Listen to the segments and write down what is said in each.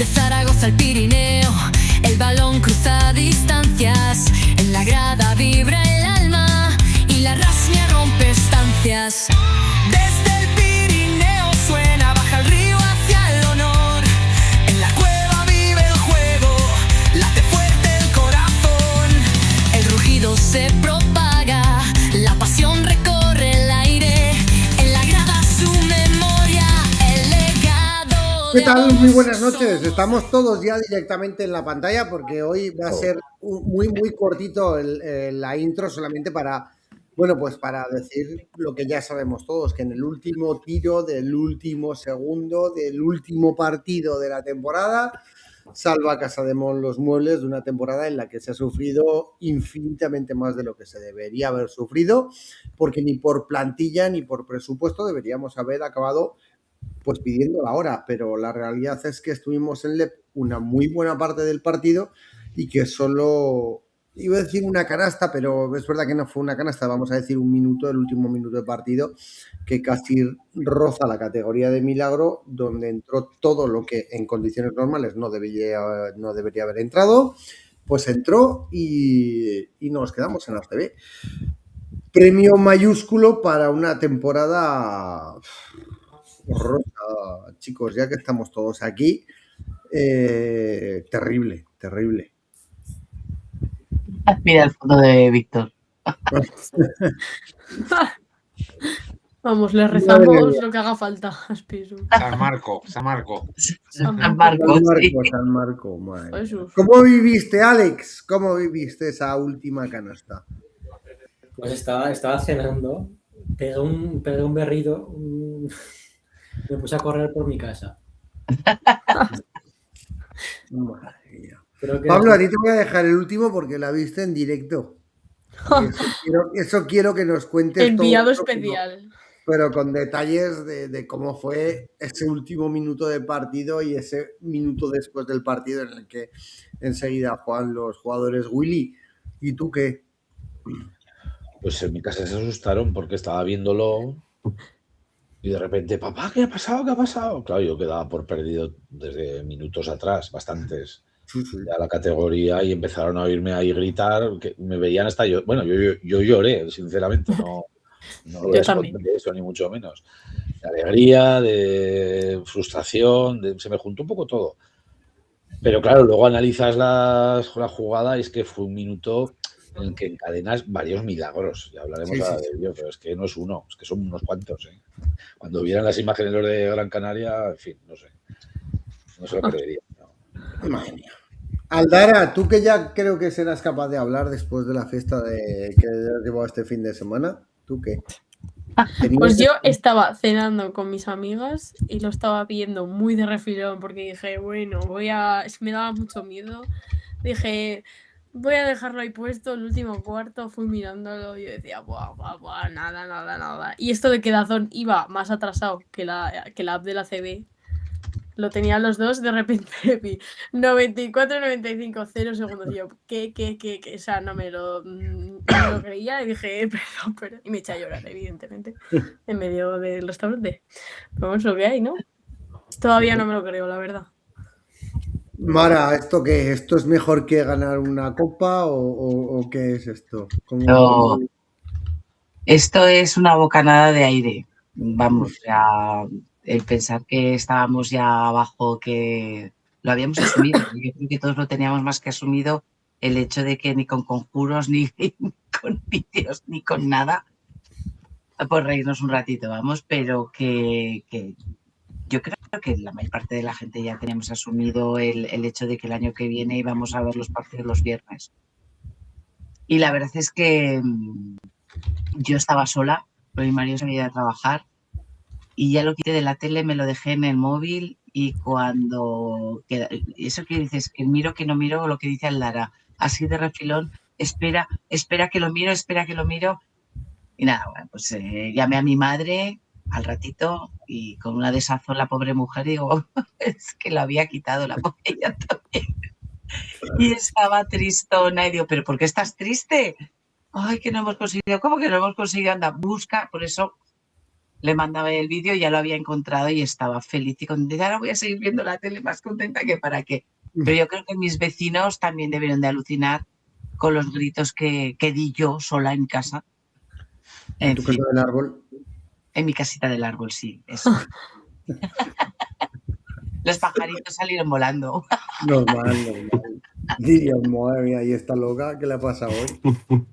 De Zaragoza al Pirineo, el balón cruza distancias. En la grada vibra el alma y la rasmia rompe estancias. Desde el Pirineo suena, baja el río hacia el honor. En la cueva vive el juego, late fuerte el corazón. El rugido se propaga, la pasión recorre el aire. En la grada su memoria, el legado. ¿Qué tal? Muy buenas noches. Estamos todos ya directamente en la pantalla porque hoy va a ser muy cortito la intro, solamente para, bueno, pues para decir lo que ya sabemos todos, que en el último tiro del último segundo del último partido de la temporada salva Casademón los muebles de una temporada en la que se ha sufrido infinitamente más de lo que se debería haber sufrido, porque ni por plantilla ni por presupuesto deberíamos haber acabado pues pidiendo la hora, pero la realidad es que estuvimos en LEP una muy buena parte del partido y que solo, iba a decir una canasta, pero es verdad que no fue una canasta, vamos a decir un minuto, el último minuto de partido, que casi roza la categoría de milagro, donde entró todo lo que en condiciones normales no debería haber entrado, pues entró y nos quedamos en ACB. Premio mayúsculo para una temporada horrorosa, chicos, ya que estamos todos aquí. Terrible. Mira el fondo de Víctor. Vamos, le rezamos lo que haga falta a Spisu. San Marco. San Marco, Madre. Jesús. ¿Cómo viviste, Alex? ¿Cómo viviste esa última canasta? Pues estaba cenando, pegué un berrido, me puse a correr por mi casa. Madre mía. Pablo, a ti te voy a dejar el último porque la viste en directo. Eso quiero que nos cuentes. Enviado todo, especial. pero con detalles de cómo fue ese último minuto de partido y ese minuto después del partido en el que enseguida juegan los jugadores. Willy, ¿y tú qué? Pues en mi casa se asustaron porque estaba viéndolo y de repente, papá, ¿qué ha pasado? ¿Qué ha pasado? Claro, yo quedaba por perdido desde minutos atrás, bastantes. Ya la categoría, y empezaron a oírme ahí gritar, que me veían hasta yo. Bueno, yo lloré, sinceramente, no voy a esconder eso, ni mucho menos. De alegría, de frustración, se me juntó un poco todo. Pero claro, luego analizas la jugada y es que fue un minuto en el que encadenas varios milagros. Ya hablaremos ahora de ello, pero es que no es uno, es que son unos cuantos. Cuando vieran las imágenes los de Gran Canaria, en fin, no sé. No se lo creería. No. Madre mía. Aldara, tú que ya creo que serás capaz de hablar después de la fiesta que has llevado este fin de semana, ¿tú qué? Pues yo estaba cenando con mis amigas y lo estaba viendo muy de refilón porque dije, bueno, me daba mucho miedo. Dije, voy a dejarlo ahí puesto, el último cuarto, fui mirándolo y yo decía, buah, nada. Y esto de que DAZN iba más atrasado que la app de la CB, lo tenían los dos, de repente vi 94-95, 0 segundos. Y yo, ¿qué? O sea, no me lo creía y dije, perdón. Y me eché a llorar, evidentemente, en medio del restaurante. Pero bueno, es lo que hay, ¿no? Todavía no me lo creo, la verdad. Mara, ¿esto qué? ¿Esto es mejor que ganar una copa o qué es esto? No, esto es una bocanada de aire. Vamos, ya el pensar que estábamos ya abajo, que lo habíamos asumido. Yo creo que todos lo teníamos más que asumido, el hecho de que ni con conjuros, ni con vídeos, ni con nada, pues reírnos un ratito, vamos, pero que yo creo que la mayor parte de la gente ya teníamos asumido el hecho de que el año que viene íbamos a ver los partidos los viernes. Y la verdad es que yo estaba sola, porque mi marido se había ido a trabajar, y ya lo quité de la tele, me lo dejé en el móvil, y cuando eso que dices, que miro, que no miro, lo que dice Aldara, así de refilón, espera que lo miro, y nada, bueno, pues llamé a mi madre al ratito y con una desazón la pobre mujer, digo, es que lo había quitado la pobre ella también. Y estaba tristona y digo, ¿pero por qué estás triste? Ay, que no hemos conseguido. ¿Cómo que no hemos conseguido? Anda, busca, por eso le mandaba el vídeo, ya lo había encontrado y estaba feliz y contenta. Ahora voy a seguir viendo la tele más contenta que para qué. Pero yo creo que mis vecinos también debieron de alucinar con los gritos que di yo sola en casa. ¿En tu casa del árbol? En mi casita del árbol, sí, eso. Los pajaritos salieron volando. Normal. Dirías, madre mía, ahí está loca, ¿qué le ha pasado hoy?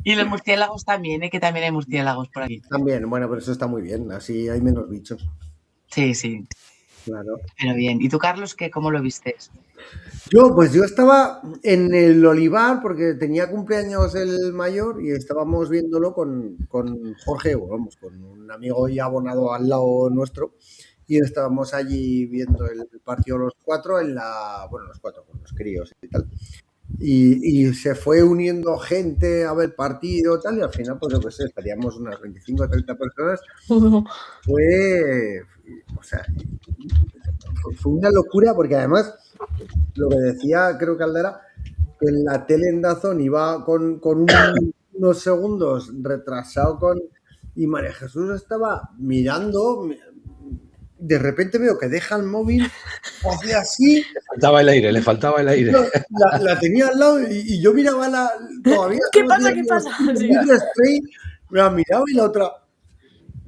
Y los murciélagos también, que también hay murciélagos por aquí. También, bueno, pero eso está muy bien, así hay menos bichos. Sí. Claro. Pero bien. ¿Y tú, Carlos, cómo lo viste? Yo estaba en el olivar porque tenía cumpleaños el mayor y estábamos viéndolo con Jorge, vamos, con un amigo ya abonado al lado nuestro, y estábamos allí viendo el partido los cuatro los cuatro con los críos y tal. Y se fue uniendo gente a ver partido tal, y al final, pues yo qué sé, estaríamos unas 25 o 30 personas. Fue una locura porque además lo que decía, creo que Caldera, que en la tele en DAZN iba con unos segundos retrasado y María Jesús estaba mirando, de repente veo que deja el móvil, hacía así. Le faltaba el aire. La tenía al lado y yo miraba todavía. ¿Qué pasa? Me ha mirado y la otra.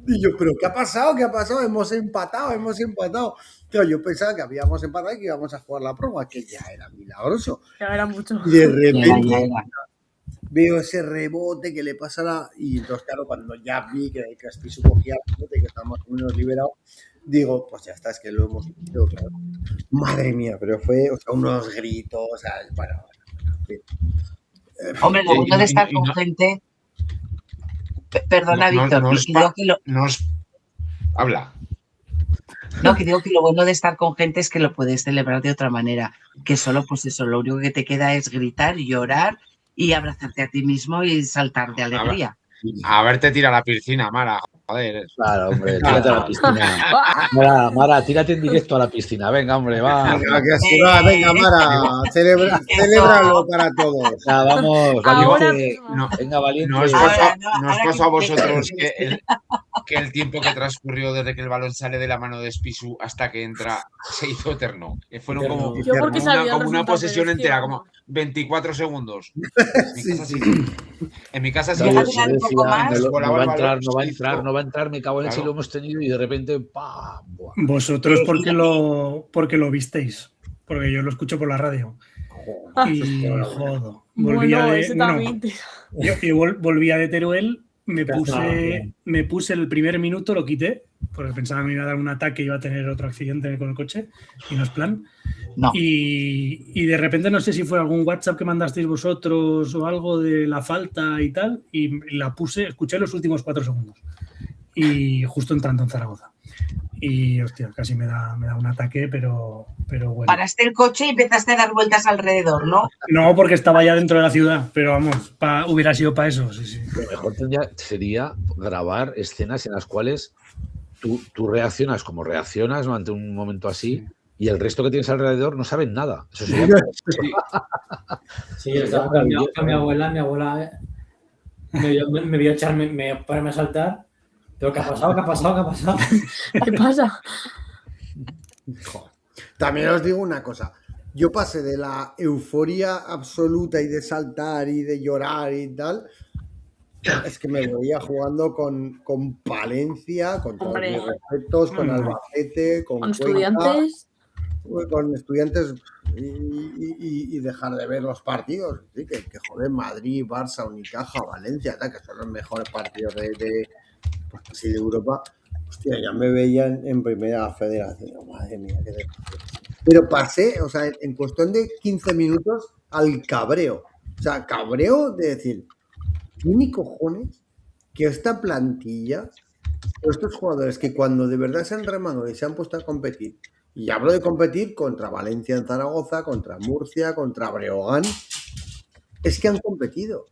Y yo, ¿pero qué ha pasado? Hemos empatado. Claro, yo pensaba que habíamos empatado y que íbamos a jugar la prórroga, que ya era milagroso. Ya era mucho. Y de repente veo ese rebote que le pasa y entonces, claro, cuando ya vi que Caspisu cogía el rebote, que estaba más o menos liberado, digo, pues ya está, es que lo hemos visto, claro. Madre mía, pero fue, unos gritos, bueno. Hombre, lo bueno de estar con gente... Perdona, Víctor. Habla. No, que digo que lo bueno de estar con gente es que lo puedes celebrar de otra manera, que solo, pues eso, lo único que te queda es gritar, llorar y abrazarte a ti mismo y saltar de alegría. A verte tira a la piscina, Mara. Joder. Claro, hombre, tírate a la piscina. Mara, tírate en directo a la piscina. Venga, hombre, va. Venga, Mara, celébralo para todos. Ya, vamos, valiente. Venga, valiente. ¿No os pasó a vosotros que el tiempo que transcurrió desde que el balón sale de la mano de Spissu hasta que entra se hizo eterno? Fueron como una posesión entera, como 24 segundos. En mi casa sí. No va a entrar, me cago en el si lo hemos tenido y de repente ¡pam! Vosotros porque lo visteis, porque yo lo escucho por la radio. Y jodo. Yo volvía de Teruel, me puse el primer minuto, lo quité, porque pensaba que me iba a dar un ataque y iba a tener otro accidente con el coche, y no es plan. No. Y de repente no sé si fue algún WhatsApp que mandasteis vosotros o algo de la falta y tal, y la puse, escuché los últimos 4 segundos. Y justo entrando en Zaragoza. Y, hostia, casi me da un ataque, pero bueno. Paraste el coche y empezaste a dar vueltas alrededor, ¿no? No, porque estaba ya dentro de la ciudad, pero vamos, hubiera sido para eso, sí. Lo mejor sería grabar escenas en las cuales tú reaccionas como reaccionas ante un momento así y el resto que tienes alrededor no saben nada. Eso sería... Sí, yo estaba con mi abuela me vio echarme, ponerme a saltar. ¿Pero qué ha pasado? ¿Qué pasa? También os digo una cosa. Yo pasé de la euforia absoluta y de saltar y de llorar y tal. Es que me veía jugando con Palencia, con todos mis respetos, con Albacete, con Estudiantes. Con Estudiantes y dejar de ver los partidos. ¿Sí? Que joder, Madrid, Barça, Unicaja, Valencia, que son los mejores partidos de Europa. Hostia, ya me veían en primera federación. Oh, madre mía, qué desastre. Pero pasé, en cuestión de 15 minutos al cabreo. Cabreo de decir, ¿tiene cojones que esta plantilla, estos jugadores que cuando de verdad se han remado y se han puesto a competir, y hablo de competir contra Valencia en Zaragoza, contra Murcia, contra Breogán, es que han competido.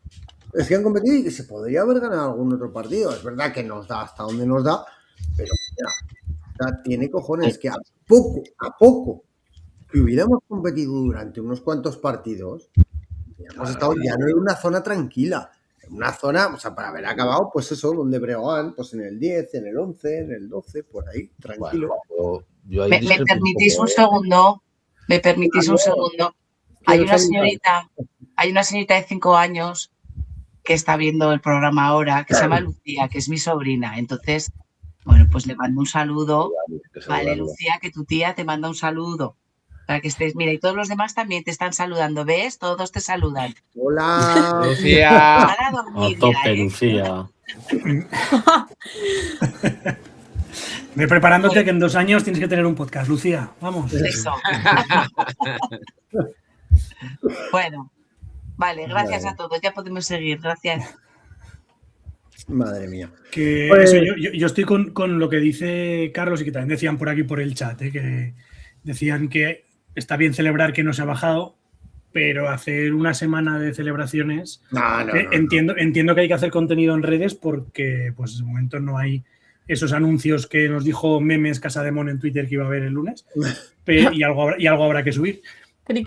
Es que han competido y que se podría haber ganado algún otro partido. Es verdad que nos da hasta donde nos da, pero mira, tiene cojones que a poco que hubiéramos competido durante unos cuantos partidos, hubiéramos estado ya no en una zona tranquila. una zona, o sea, para haber acabado, pues eso, donde Breogán, pues en el 10, en el 11, en el 12, por ahí, tranquilo. Bueno, ¿Me permitís un segundo? ¿Me permitís un segundo? Hay una señorita de 5 años que está viendo el programa ahora, que se llama Lucía, que es mi sobrina. Entonces, bueno, pues le mando un saludo. Vale, Lucía, que tu tía te manda un saludo. Para que estés, mira, y todos los demás también te están saludando, ¿ves? Todos te saludan. Hola, Lucía. Van a dormir A tope, ya, ¿eh? Lucía. Ve preparándote que en 2 años tienes que tener un podcast, Lucía. Vamos. Eso. Bueno, vale, gracias a todos. Ya podemos seguir. Gracias. madre mía. Que Pues- eso, yo estoy con lo que dice Carlos y que también decían por aquí por el chat, que decían que está bien celebrar que no se ha bajado, pero hacer una semana de celebraciones. No. Entiendo que hay que hacer contenido en redes porque pues de momento no hay esos anuncios que nos dijo Memes Casademón en Twitter que iba a haber el lunes, y algo habrá que subir.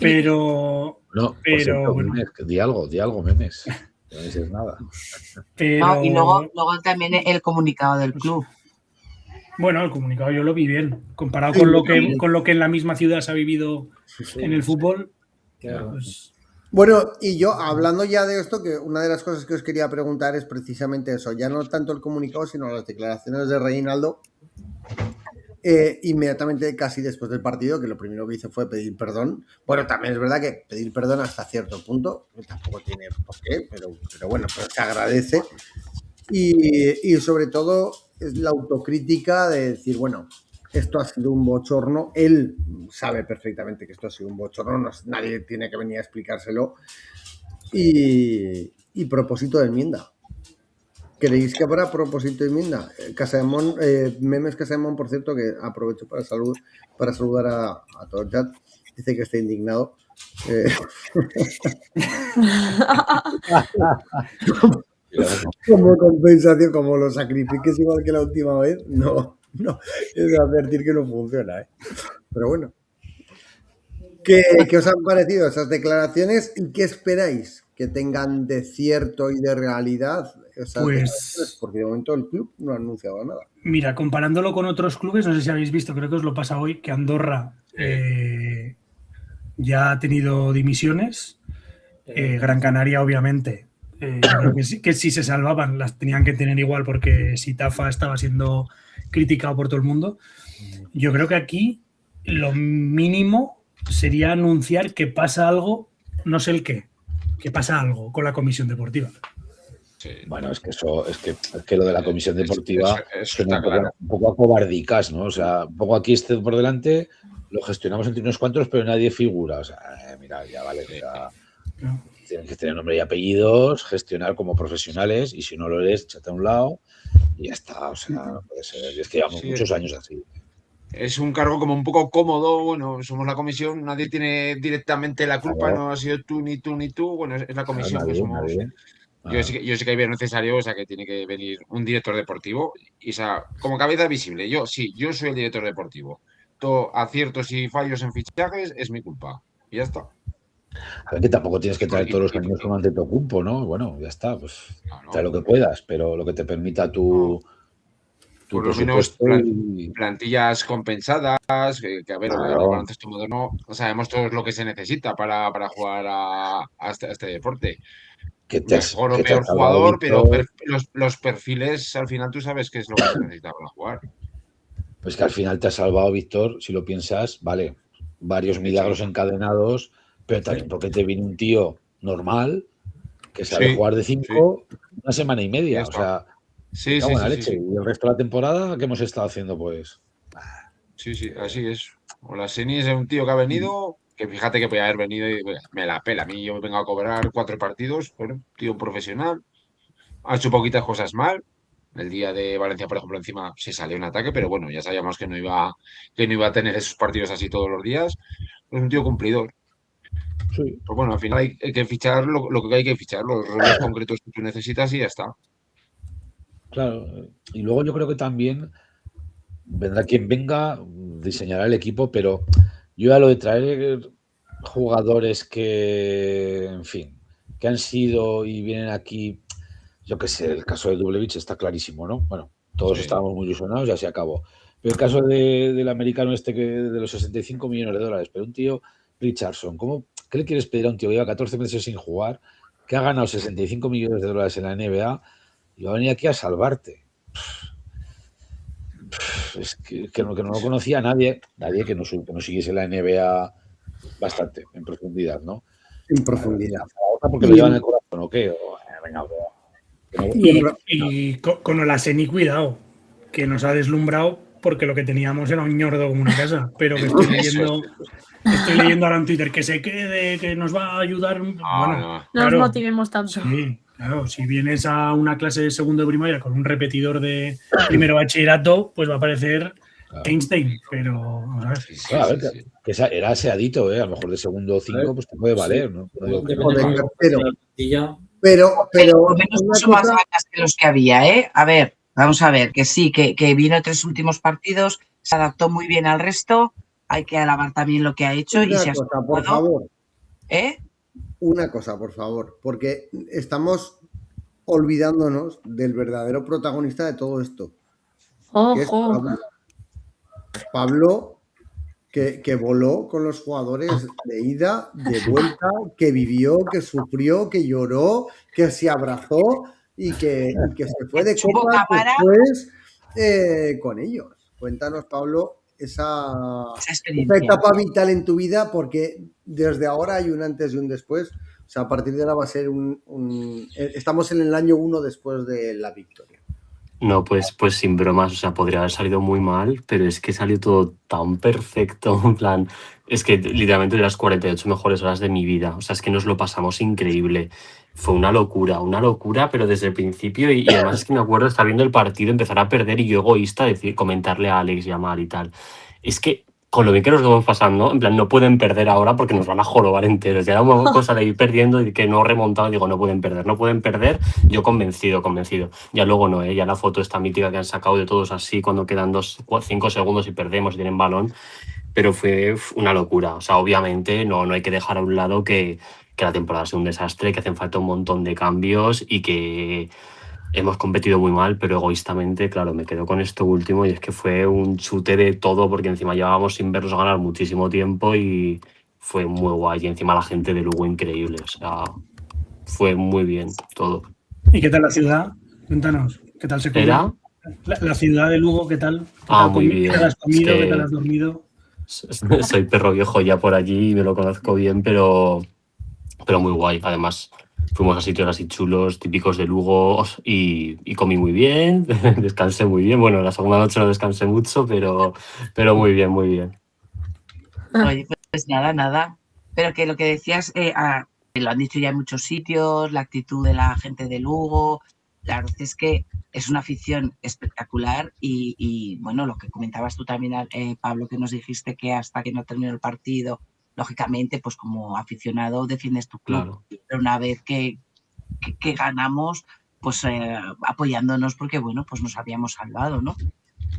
Pero bueno. Memes, di algo, Memes. No dices nada. No, y luego también el comunicado del club. Bueno, el comunicado yo lo vi bien. Comparado con lo que en la misma ciudad se ha vivido en el fútbol. Pues... Bueno, y yo hablando ya de esto, que una de las cosas que os quería preguntar es precisamente eso, ya no tanto el comunicado, sino las declaraciones de Reinaldo, inmediatamente casi después del partido, que lo primero que hizo fue pedir perdón. Bueno, también es verdad que pedir perdón hasta cierto punto, tampoco tiene por qué, pero bueno, pero se agradece. Y sobre todo es la autocrítica de decir, bueno, esto ha sido un bochorno, él sabe perfectamente que esto ha sido un bochorno, nadie tiene que venir a explicárselo, y propósito de enmienda. ¿Creéis que habrá propósito de enmienda? Casademón, Memes Casademón, por cierto, que aprovecho para saludar a todo el chat, dice que está indignado. Como compensación, como lo sacrifiques igual que la última vez, no, es de advertir que no funciona, Pero bueno, ¿qué os han parecido esas declaraciones y qué esperáis que tengan de cierto y de realidad esas declaraciones? Porque de momento el club no ha anunciado nada. Mira, comparándolo con otros clubes, no sé si habéis visto, creo que os lo pasa hoy, que Andorra ya ha tenido dimisiones, Gran Canaria obviamente. Que si se salvaban las tenían que tener igual porque Sitafa estaba siendo criticado por todo el mundo. Yo creo que aquí lo mínimo sería anunciar que pasa algo, no sé el qué, que pasa algo con la comisión deportiva. Sí. Bueno, es que lo de la comisión deportiva eso está claro. Un poco acobardicas, ¿no? O sea, un poco aquí por delante lo gestionamos entre unos cuantos, pero nadie figura. O sea, mira, ya vale, mira. No. Tienen que tener nombre y apellidos, gestionar como profesionales, y si no lo eres, échate a un lado y ya está. O sea, no puede ser. Es que llevamos muchos años así. Es un cargo como un poco cómodo. Bueno, somos la comisión, nadie tiene directamente la culpa, no ha sido tú ni tú ni tú. Bueno, es la comisión que somos. Yo sí que veo necesario, o sea, que tiene que venir un director deportivo, y, o sea, como cabeza visible. Yo soy el director deportivo. Todo aciertos y fallos en fichajes es mi culpa. Y ya está. A ver, que tampoco tienes que traer todos los caminos con Antetokounmpo, ¿no? Bueno, ya está, pues trae lo que puedas, pero lo que te permita tu por lo menos plantillas compensadas, que a ver, el baloncesto moderno, sabemos todos lo que se necesita para jugar a este deporte. Mejor o peor jugador, pero los perfiles, al final tú sabes qué es lo que se necesita para jugar. Pues que al final te ha salvado, Víctor, si lo piensas, vale, varios milagros encadenados, pero también porque te viene un tío normal que sabe jugar de 5 una semana y media. O sea, buena leche. Y el resto de la temporada, ¿qué hemos estado haciendo? Pues. Sí, así es. O la Seni es un tío que ha venido, que fíjate que podía haber venido y me la pela. A mí yo me vengo a cobrar 4 partidos, bueno, tío profesional. Ha hecho poquitas cosas mal. El día de Valencia, por ejemplo, encima se salió en ataque, pero bueno, ya sabíamos que no iba a tener esos partidos así todos los días. Es un tío cumplidor. Sí. Pues bueno, al final hay que fichar lo que hay que fichar, los roles concretos que tú necesitas y ya está. Claro, y luego yo creo que también vendrá quien venga, diseñará el equipo, pero yo a lo de traer jugadores que, en fin, que han sido y vienen aquí yo qué sé, el caso de Dublevich está clarísimo, ¿no? Bueno, todos estábamos muy ilusionados, ya se acabó. Pero el caso del americano de los 65 millones de dólares, pero un tío, Richardson, ¿qué le quieres pedir a un tío que lleva 14 meses sin jugar, que ha ganado 65 millones de dólares en la NBA y va a venir aquí a salvarte? Es que no lo conocía nadie que no siguiese la NBA bastante en profundidad, ¿no? En profundidad. Porque lo llevan en el corazón, ¿o qué? Venga, y con Olaseni, cuidado, que nos ha deslumbrado porque lo que teníamos era un ñordo como una casa, pero que estoy leyendo ahora en Twitter que se quede, que nos va a ayudar. Bueno, no nos motivemos tanto. Sí, claro, si vienes a una clase de segundo de primaria con un repetidor de primero bachillerato, pues va a parecer Einstein, pero vamos a ver. Claro, que era aseadito, a lo mejor de segundo 5, pues te puede valer, ¿no? Pero menos son más vacas que los que había, ¿eh? A ver, vamos a ver, que sí, que vino 3 últimos partidos, se adaptó muy bien al resto, hay que alabar también lo que ha hecho. Por favor. ¿Eh? Una cosa, por favor, porque estamos olvidándonos del verdadero protagonista de todo esto. Que es Pablo, que voló con los jugadores de ida, de vuelta, que vivió, que sufrió, que lloró, que se abrazó y que se fue de copas después con ellos. Cuéntanos, Pablo, esa etapa vital en tu vida, porque desde ahora hay un antes y un después. O sea, a partir de ahora va a ser estamos en el año 1 después de la victoria. No, pues sin bromas, o sea, podría haber salido muy mal, pero es que salió todo tan perfecto, en plan, es que literalmente de las 48 mejores horas de mi vida, o sea, es que nos lo pasamos increíble. Fue una locura, pero desde el principio, y además es que me acuerdo de estar viendo el partido, empezar a perder y yo egoísta, comentarle a Alex y a Mar y tal. Es que con lo bien que nos estamos pasando, en plan, no pueden perder ahora porque nos van a jorobar enteros. Ya era una cosa de ir perdiendo y que no remontaba, digo, no pueden perder. Yo convencido. Ya luego no, ya la foto esta mítica que han sacado de todos así cuando quedan 5 segundos y perdemos y tienen balón, pero fue una locura. O sea, obviamente no hay que dejar a un lado que la temporada sea un desastre, que hacen falta un montón de cambios y que hemos competido muy mal, pero egoístamente, claro, me quedo con esto último y es que fue un chute de todo porque encima llevábamos sin verlos ganar muchísimo tiempo y fue muy guay. Y encima la gente de Lugo increíble, o sea, fue muy bien todo. ¿Y qué tal la ciudad? Cuéntanos, ¿qué tal se comió? La ciudad de Lugo, ¿qué tal? Muy bien. ¿Qué tal has comido? ¿Qué tal has dormido? Soy perro viejo ya por allí y me lo conozco bien, pero muy guay. Además, fuimos a sitios así chulos, típicos de Lugo y comí muy bien, descansé muy bien. Bueno, la segunda noche no descansé mucho, pero muy bien, muy bien. Oye, pues nada. Pero que lo que decías, lo han dicho ya en muchos sitios, la actitud de la gente de Lugo, la verdad es que es una afición espectacular y bueno, lo que comentabas tú también, Pablo, que nos dijiste que hasta que no terminó el partido, lógicamente, pues como aficionado defiendes tu club. Claro. Pero una vez que ganamos, pues apoyándonos porque, bueno, pues nos habíamos salvado, ¿no?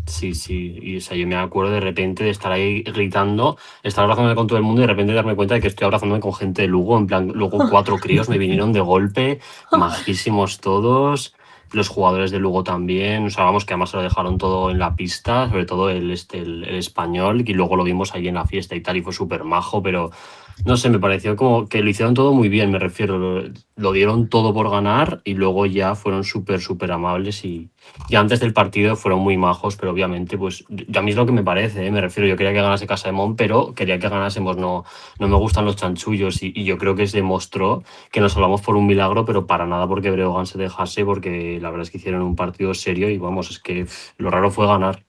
Sí, y o sea, yo me acuerdo de repente de estar ahí gritando, estar abrazándome con todo el mundo y de repente darme cuenta de que estoy abrazándome con gente de Lugo, en plan, luego 4 críos me vinieron de golpe, majísimos todos, los jugadores de Lugo también, o sea, vamos, que además se lo dejaron todo en la pista, sobre todo el español, y luego lo vimos ahí en la fiesta y tal, y fue súper majo, pero no sé, me pareció como que lo hicieron todo muy bien, me refiero, lo dieron todo por ganar y luego ya fueron súper amables y antes del partido fueron muy majos, pero obviamente, pues a mí es lo que me parece, me refiero, yo quería que ganase Casademón, pero quería que ganásemos, no me gustan los chanchullos y yo creo que se demostró que nos salvamos por un milagro, pero para nada porque Breogán se dejase, porque la verdad es que hicieron un partido serio y vamos, es que lo raro fue ganar.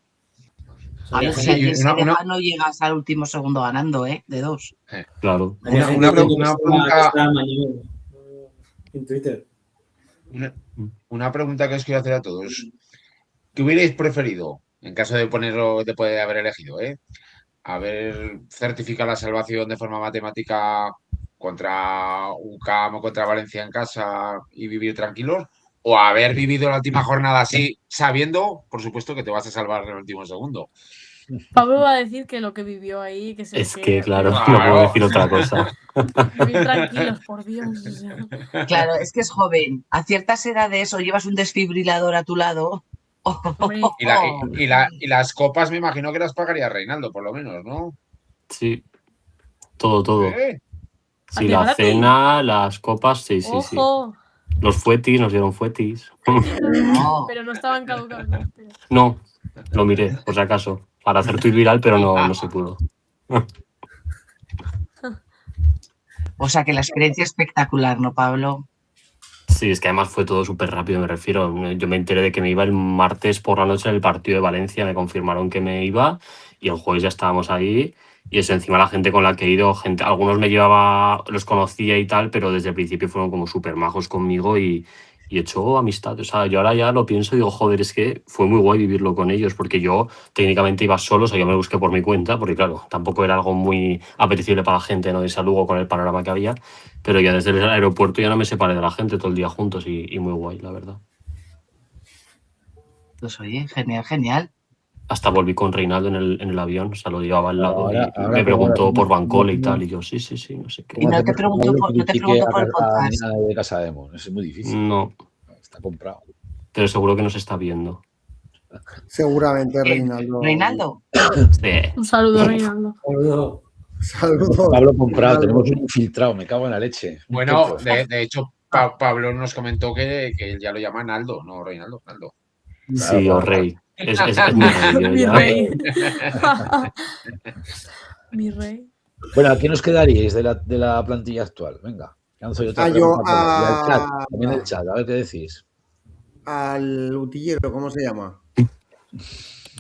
No llegas al último segundo ganando, de 2. Claro. Una pregunta en Twitter. Una pregunta que os quiero hacer a todos. ¿Qué hubierais preferido en caso de poder haber elegido? ¿Haber certificado la salvación de forma matemática contra UCAM o contra Valencia en casa y vivir tranquilos? ¿O haber vivido la última jornada así, sabiendo, por supuesto, que te vas a salvar en el último segundo? Pablo va a decir que lo que vivió ahí, que se Es que, claro, no puedo decir otra cosa. Vivir tranquilos, por Dios. O sea. Claro, es que es joven. A ciertas edades o llevas un desfibrilador a tu lado. Y las copas me imagino que las pagaría Reinaldo, por lo menos, ¿no? Sí, todo. ¿Eh? Sí, la cena, las copas, sí. Ojo. Los fuetis, nos dieron fuetis. Pero no estaban caducados. No, lo miré, por si acaso, para hacer tweet viral, pero no se pudo. O sea que la experiencia espectacular, ¿no, Pablo? Sí, es que además fue todo súper rápido, me refiero. Yo me enteré de que me iba el martes por la noche en el partido de Valencia, me confirmaron que me iba y el jueves ya estábamos ahí. Y eso, encima la gente con la que he ido, algunos me llevaba, los conocía y tal, pero desde el principio fueron como súper majos conmigo y he hecho amistad. O sea, yo ahora ya lo pienso y digo, joder, es que fue muy guay vivirlo con ellos, porque yo técnicamente iba solo, o sea, yo me lo busqué por mi cuenta, porque claro, tampoco era algo muy apetecible para la gente, ¿no? Irse a Lugo con el panorama que había, pero ya desde el aeropuerto ya no me separé de la gente todo el día juntos y muy guay, la verdad. Pues oye, genial. Hasta volví con Reinaldo en el avión, o sea, lo llevaba al lado y me preguntó por Bancola y tal, y yo, sí, no sé qué. Y no te pregunto por el podcast. De Casa Demon, es muy difícil. No. Está comprado. Pero seguro que nos está viendo. Seguramente, Reinaldo. ¿Reinaldo? Sí. Un saludo, Reinaldo. Saludos. Pablo comprado, tenemos un infiltrado, me cago en la leche. Bueno, de hecho, Pablo nos comentó que él ya lo llama Naldo, no Reinaldo, Naldo. Sí, o Rey. Es mi rey. Mi rey. Mi rey. Bueno, ¿a qué nos quedaríais de la plantilla actual? Venga, lanzo yo otra pregunta. También el chat, a ver qué decís. Al utillero, ¿cómo se llama?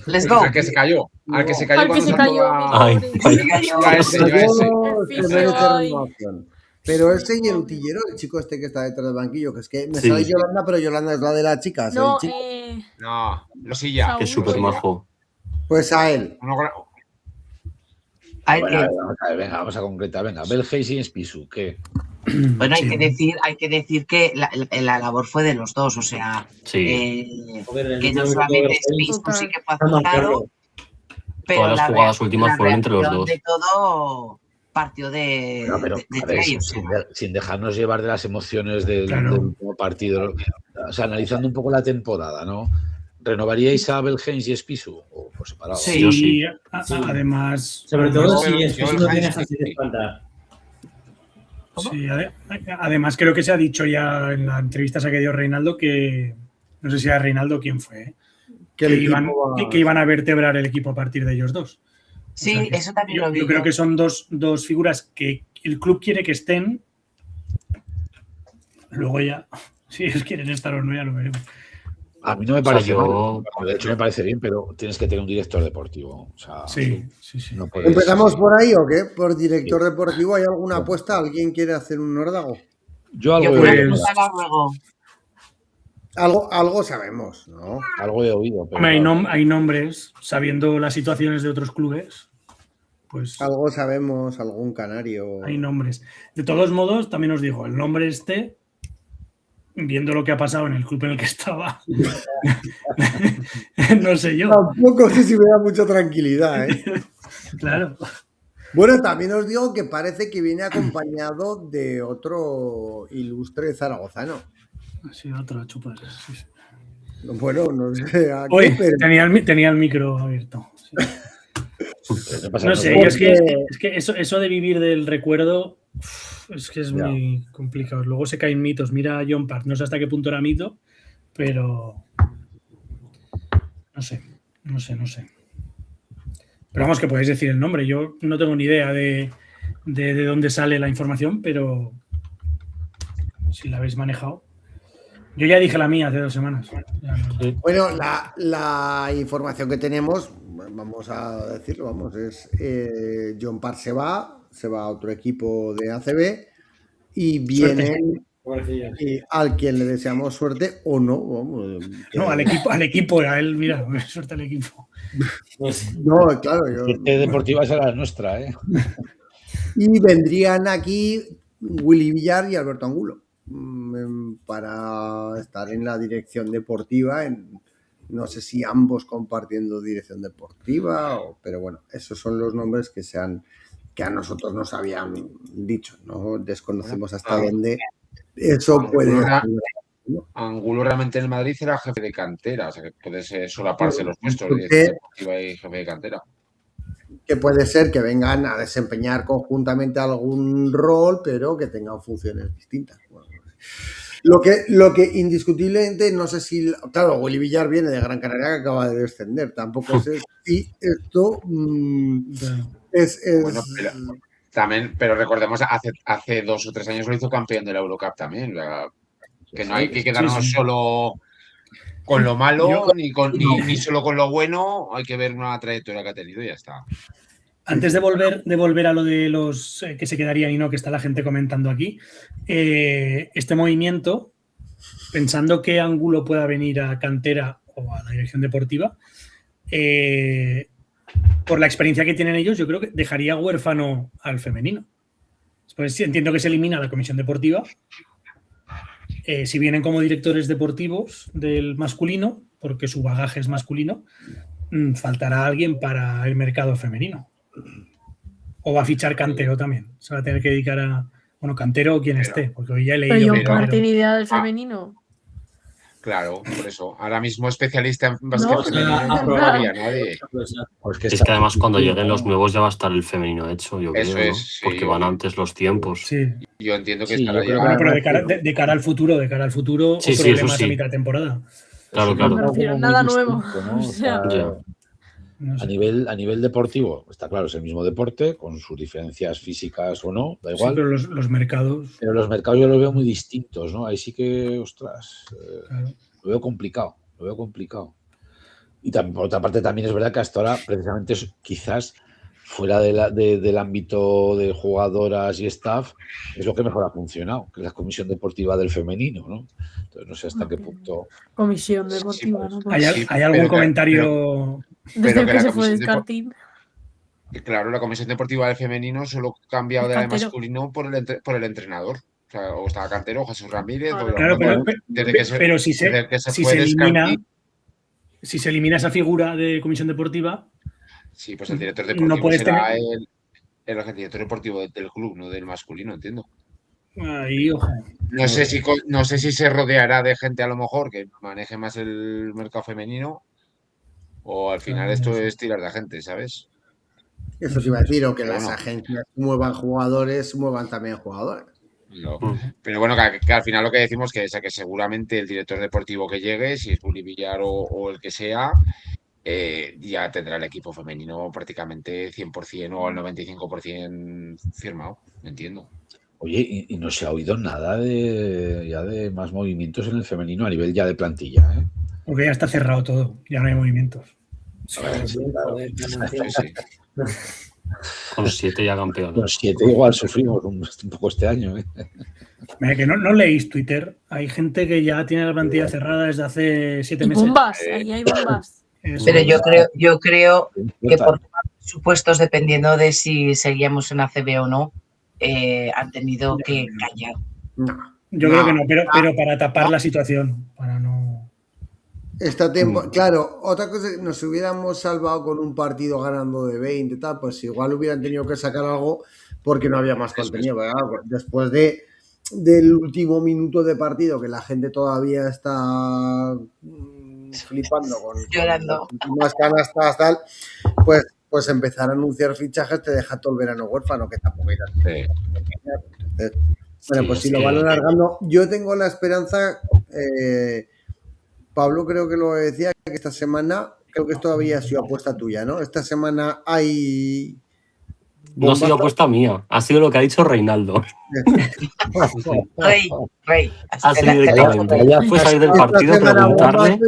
Let's go. Al que se cayó. Al que se cayó. Al que se cayó. Pero ese y el utillero, el chico este que está detrás del banquillo, que es que me sale Yolanda, pero Yolanda es la de las chicas. No, lo silla. Que es súper majo. Pues a él. Venga, vamos a concretar. Venga, Belgeis y Spisu, ¿qué? Bueno, hay que decir que la labor fue de los dos, o sea, que no solamente Spisu sí que fue acertado, pero todas las jugadas últimas fueron entre los dos. De todo partió de ellos. Sin dejarnos llevar de las emociones del último partido, o sea, analizando un poco la temporada, ¿no? ¿Renovaríais a Belgeis y Spisu o por separado? Sí. Además, sobre todo si Spisu no tiene fácil de espalda. Sí, además creo que se ha dicho ya en la entrevista que dio Reinaldo que, no sé si era Reinaldo quién fue, que iban a vertebrar el equipo a partir de ellos dos. Sí, o sea eso también lo vi. Yo creo que son dos figuras que el club quiere que estén. Luego ya, si ellos quieren estar o no, ya lo veremos. A mí no me parece mal. De hecho, me parece bien, pero tienes que tener un director deportivo. O sea, sí. No puedes... ¿Empezamos por ahí o qué? ¿Por director deportivo hay alguna apuesta? ¿Alguien quiere hacer un nórdago? Yo algo sabemos, ¿no? Algo he oído. Pero hay nombres, sabiendo las situaciones de otros clubes. Pues algo sabemos, algún canario. Hay nombres. De todos modos, también os digo, el nombre viendo lo que ha pasado en el club en el que estaba, no sé yo. Tampoco sé si me da mucha tranquilidad, ¿eh? Claro. Bueno, también os digo que parece que viene acompañado de otro ilustre zaragozano. Sí, otro chupas. Sí. Bueno, no sé. Oye, pero... tenía el micro abierto. Sí. No sé, es que eso de vivir del recuerdo es que es muy complicado. Luego se caen mitos. Mira a John Park, no sé hasta qué punto era mito, pero no sé. Pero vamos, que podéis decir el nombre. Yo no tengo ni idea de dónde sale la información, pero si la habéis manejado. Yo ya dije la mía hace 2 semanas. Bueno, la información que tenemos, vamos a decirlo, es John Park se va a otro equipo de ACB y viene al quien le deseamos suerte o no. Vamos, no, al equipo, a él, mira, suerte al equipo. No, claro. Suerte deportiva será la nuestra, ¿eh? Y vendrían aquí Willy Villar y Alberto Angulo para estar en la dirección deportiva No sé si ambos compartiendo dirección deportiva, pero bueno, esos son los nombres que a nosotros nos habían dicho, ¿no? Desconocemos hasta dónde eso puede ser. Angulo realmente en el Madrid era jefe de cantera, o sea que puede solaparse los puestos de dirección deportiva y jefe de cantera. Que puede ser que vengan a desempeñar conjuntamente algún rol, pero que tengan funciones distintas. Bueno, lo que indiscutiblemente, no sé si... Claro, Willy Villar viene de Gran Canaria, que acaba de descender. Tampoco sé si esto es... Bueno, pero recordemos, hace 2 o 3 años lo hizo campeón de la Eurocup también. Que no hay que quedarnos solo con lo malo, ni solo con lo bueno. Hay que ver una trayectoria que ha tenido y ya está. Antes de volver a lo de los que se quedarían y no, que está la gente comentando aquí, este movimiento, pensando que Angulo pueda venir a cantera o a la dirección deportiva, por la experiencia que tienen ellos, yo creo que dejaría huérfano al femenino. Pues entiendo que se elimina la comisión deportiva. Si vienen como directores deportivos del masculino, porque su bagaje es masculino, faltará alguien para el mercado femenino. O va a fichar Cantero también. Se va a tener que dedicar a... Bueno, Cantero o quien esté, porque hoy ya he leído... Pero John tiene idea del femenino. Claro, por eso. Ahora mismo especialista en básquet femenino no había nadie. Es que además cuando lleguen los nuevos ya va a estar el femenino hecho, yo creo, ¿no? Porque van antes los tiempos. Sí. Yo entiendo que estará ya. Bueno, pero de cara al futuro, otro problema a mitad de temporada. Claro. Me refiero, nada nuevo. ¿no? O sea, a nivel deportivo, está claro, es el mismo deporte, con sus diferencias físicas o no, da igual. Sí, pero los mercados... Pero los mercados yo los veo muy distintos, ¿no? Ahí sí que, ostras, lo veo complicado. Y también, por otra parte, también es verdad que hasta ahora, precisamente, quizás fuera del ámbito de jugadoras y staff, es lo que mejor ha funcionado, que es la comisión deportiva del femenino, ¿no? Entonces, no sé hasta qué punto... Comisión deportiva, ¿no? ¿Hay algún comentario...? Desde que se fue Descartín. Claro, la comisión deportiva del femenino solo ha cambiado de la de masculino por el entrenador. O sea, o estaba Cantero, Jesús Ramírez... Claro, pero si se elimina esa figura de comisión deportiva... Sí, pues el director deportivo será el director deportivo del club, no del masculino, entiendo. Ahí, ojo. No sé si se rodeará de gente a lo mejor que maneje más el mercado femenino o al final esto es tirar de gente, ¿sabes? Eso sí iba a decir, o que las agencias muevan jugadores, muevan también jugadores. No. Pero bueno, que al final lo que decimos que seguramente el director deportivo que llegue, si es Willy Villar o el que sea, ya tendrá el equipo femenino prácticamente 100% o al 95% firmado, entiendo. Oye, y no se ha oído nada de más movimientos en el femenino a nivel ya de plantilla, ¿eh? Porque ya está cerrado todo, ya no hay movimientos. Sí. Con 7 ya campeón. Con 7 igual sufrimos un poco este año, ¿eh? Mira, que no leéis Twitter. Hay gente que ya tiene la plantilla cerrada desde hace 7 meses. Bombas, ahí hay bombas. Pero yo creo que por supuestos, dependiendo de si seguíamos en ACB o no, han tenido que callar. Yo creo que no, pero para tapar la situación, para no... Claro, otra cosa, nos hubiéramos salvado con un partido ganando de 20 tal, pues igual hubieran tenido que sacar algo porque no había más contenido. Después del último minuto de partido, que la gente todavía está flipando con más canastas tal, pues empezar a anunciar fichajes te deja todo el verano huérfano, que tampoco irás. Bueno, pues si lo van alargando, yo tengo la esperanza, Pablo creo que lo decía, que esta semana, creo que esto había sido apuesta tuya, ¿no? Esta semana hay... No ha sido apuesta mía, ha sido lo que ha dicho Reinaldo. Rey. Así directamente. Fue salir del partido, preguntarle...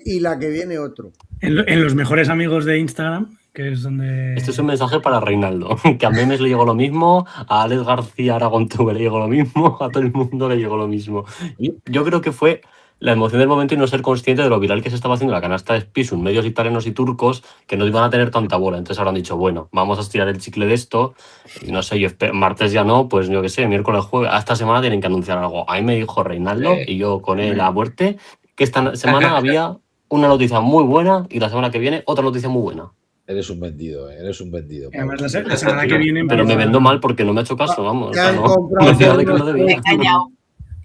Y la que viene otro. En los mejores amigos de Instagram, que es donde... Este es un mensaje para Reinaldo, que a Memes le llegó lo mismo, a Alex García Aragón Tuve le llegó lo mismo, a todo el mundo le llegó lo mismo. Yo creo que fue la emoción del momento y no ser consciente de lo viral que se estaba haciendo la canasta de Spisun, medios italianos y turcos que no iban a tener tanta bola. Entonces habrán dicho, bueno, vamos a estirar el chicle de esto. Y no sé, martes ya no, pues yo qué sé, miércoles, jueves, a esta semana tienen que anunciar algo. Ahí me dijo Reinaldo y yo con él a muerte que esta semana había una noticia muy buena y la semana que viene otra noticia muy buena. Eres un vendido, eres un vendido. Además, la semana que viene... Pero me vendo mal porque no me ha hecho caso, vamos. Te han No, comprado me fío de que no unos debía.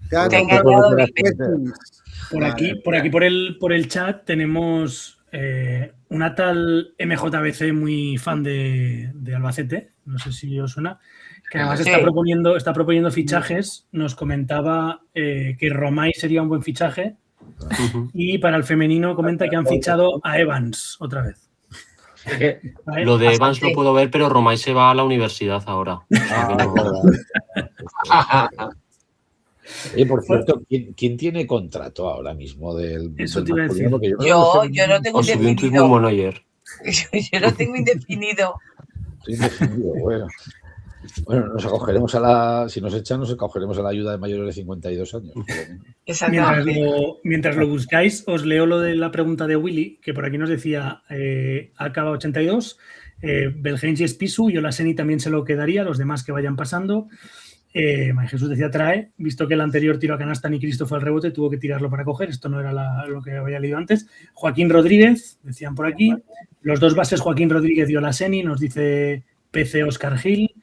Te han Te he comprado engañado, unos Por aquí por el chat tenemos una tal MJBC muy fan de Albacete, no sé si os suena, que además Sí. está proponiendo fichajes. Nos comentaba que Romay sería un buen fichaje y para el femenino comenta que han fichado a Evans otra vez. ¿Vale? Lo de Evans lo puedo ver, pero Romay se va a la universidad ahora. Oye, por cierto, ¿quién tiene contrato ahora mismo del Eso te iba a decir. masculino? Porque Yo no tengo Os subí un tweet muy indefinido. bueno ayer. Yo no tengo indefinido. estoy indefinido, bueno. Bueno, nos acogeremos si nos echan, nos acogeremos a la ayuda de mayores de 52 años. Exactamente. Mientras lo buscáis, os leo lo de la pregunta de Willy, que por aquí nos decía Acaba82, Belhenge y Spisu, yo la Seni también se lo quedaría, los demás que vayan pasando. María Jesús decía trae, visto que el anterior tiro a canasta ni Cristo fue al rebote, tuvo que tirarlo para coger, esto no era lo que había leído antes. Joaquín Rodríguez, decían por aquí, los dos bases Joaquín Rodríguez y Olaseni, nos dice PC Oscar Gil.